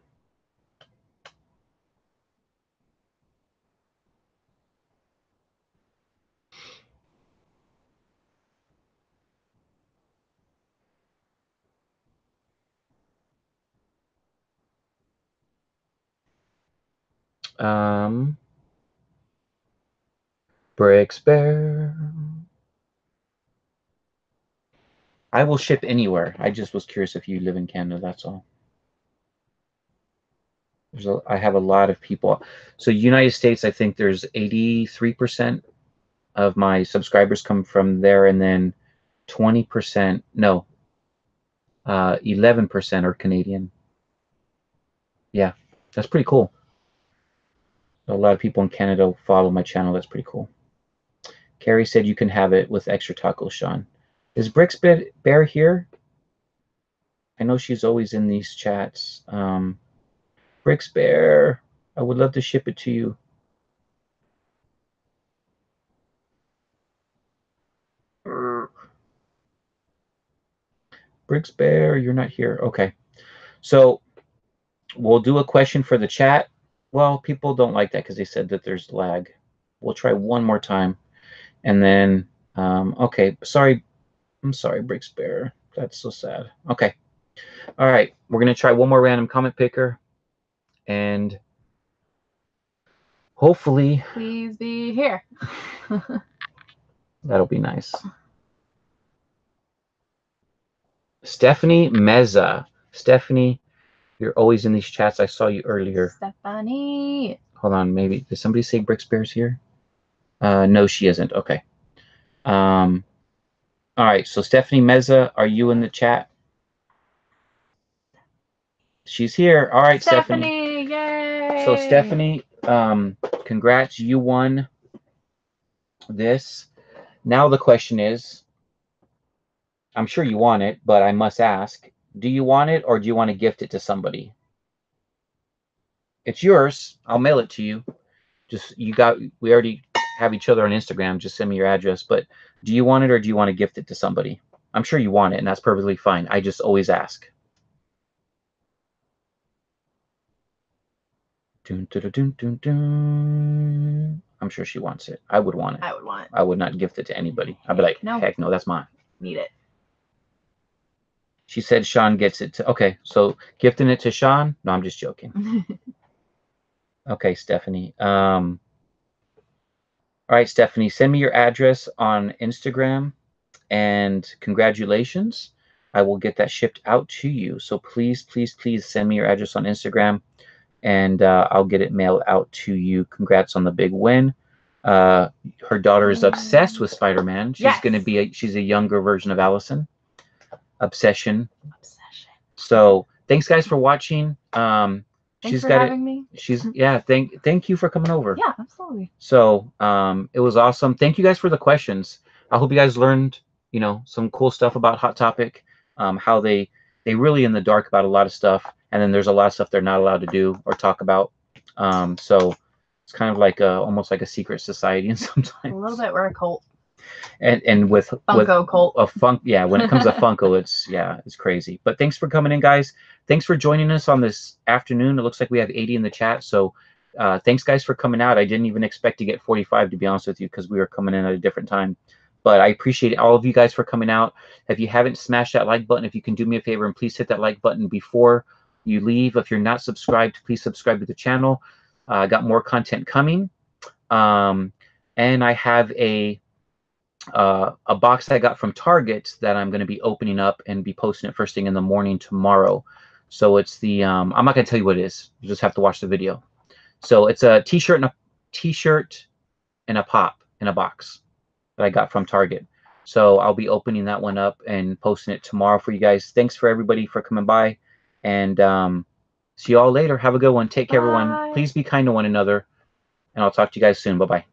Brickspear. I will ship anywhere. I just was curious if you live in Canada, that's all. I have a lot of people. So United States, I think there's 83% of my subscribers come from there, and then 20%, no, 11% are Canadian. Yeah, that's pretty cool. A lot of people in Canada follow my channel. That's pretty cool. Carrie said you can have it with extra tacos, Sean. Is Brickspear here? I know she's always in these chats. Brickspear, I would love to ship it to you. Brickspear, you're not here. Okay. So we'll do a question for the chat. Well, people don't like that because they said that there's lag. We'll try one more time. And then, okay, sorry. I'm sorry, Brickspear. That's so sad. Okay. All right. We're going to try one more random comment picker. And hopefully...
Please be here.
That'll be nice. Stephanie Meza. Stephanie, You're always in these chats. I saw you earlier.
Stephanie.
Hold on, maybe did somebody say Brick Bears here? No, she isn't. Okay. All right. So Stephanie Meza, are you in the chat? She's here. All right, Stephanie.
Yay!
So Stephanie, congrats, you won this. Now the question is, I'm sure you want it, but I must ask, do you want it or do you want to gift it to somebody? It's yours. I'll mail it to you. We already have each other on Instagram. Just send me your address. But do you want it or do you want to gift it to somebody? I'm sure you want it, and that's perfectly fine. I just always ask. Dun, dun, dun, dun, dun. I'm sure she wants it. I would want it.
I would want it.
I would not gift it to anybody. I'd be like,
No.
heck no, that's mine.
Need it.
She said Sean gets it. Okay, so gifting it to Sean? No, I'm just joking. Okay, Stephanie. All right, Stephanie, send me your address on Instagram, and congratulations. I will get that shipped out to you. So please, please, please send me your address on Instagram, and I'll get it mailed out to you. Congrats on the big win. Her daughter is obsessed with Spider-Man. She's a younger version of Allyson. Obsession. So thanks, guys, for watching.
Thanks for having me.
Thank you for coming over.
Yeah, absolutely.
So it was awesome. Thank you guys for the questions. I hope you guys learned, some cool stuff about Hot Topic, how they really in the dark about a lot of stuff, and then there's a lot of stuff they're not allowed to do or talk about. So it's kind of like almost like a secret society, and sometimes
a little bit. We're a cult.
And with
cult.
When it comes to Funko, it's crazy. But thanks for coming in, guys. Thanks for joining us on this afternoon. It looks like we have 80 in the chat. So thanks, guys, for coming out. I didn't even expect to get 45, to be honest with you, because we were coming in at a different time. But I appreciate all of you guys for coming out. If you haven't smashed that like button, if you can do me a favor and please hit that like button before you leave. If you're not subscribed, please subscribe to the channel. I got more content coming. And I have a box I got from Target that I'm going to be opening up and be posting it first thing in the morning tomorrow. So it's the I'm not going to tell you what it is. You just have to watch the video. So it's a t-shirt and a pop in a box that I got from Target. So I'll be opening that one up and posting it tomorrow for you guys. Thanks for everybody for coming by, and see you all later. Have a good one. Take care, everyone. Please be kind to one another, and I'll talk to you guys soon. Bye-bye.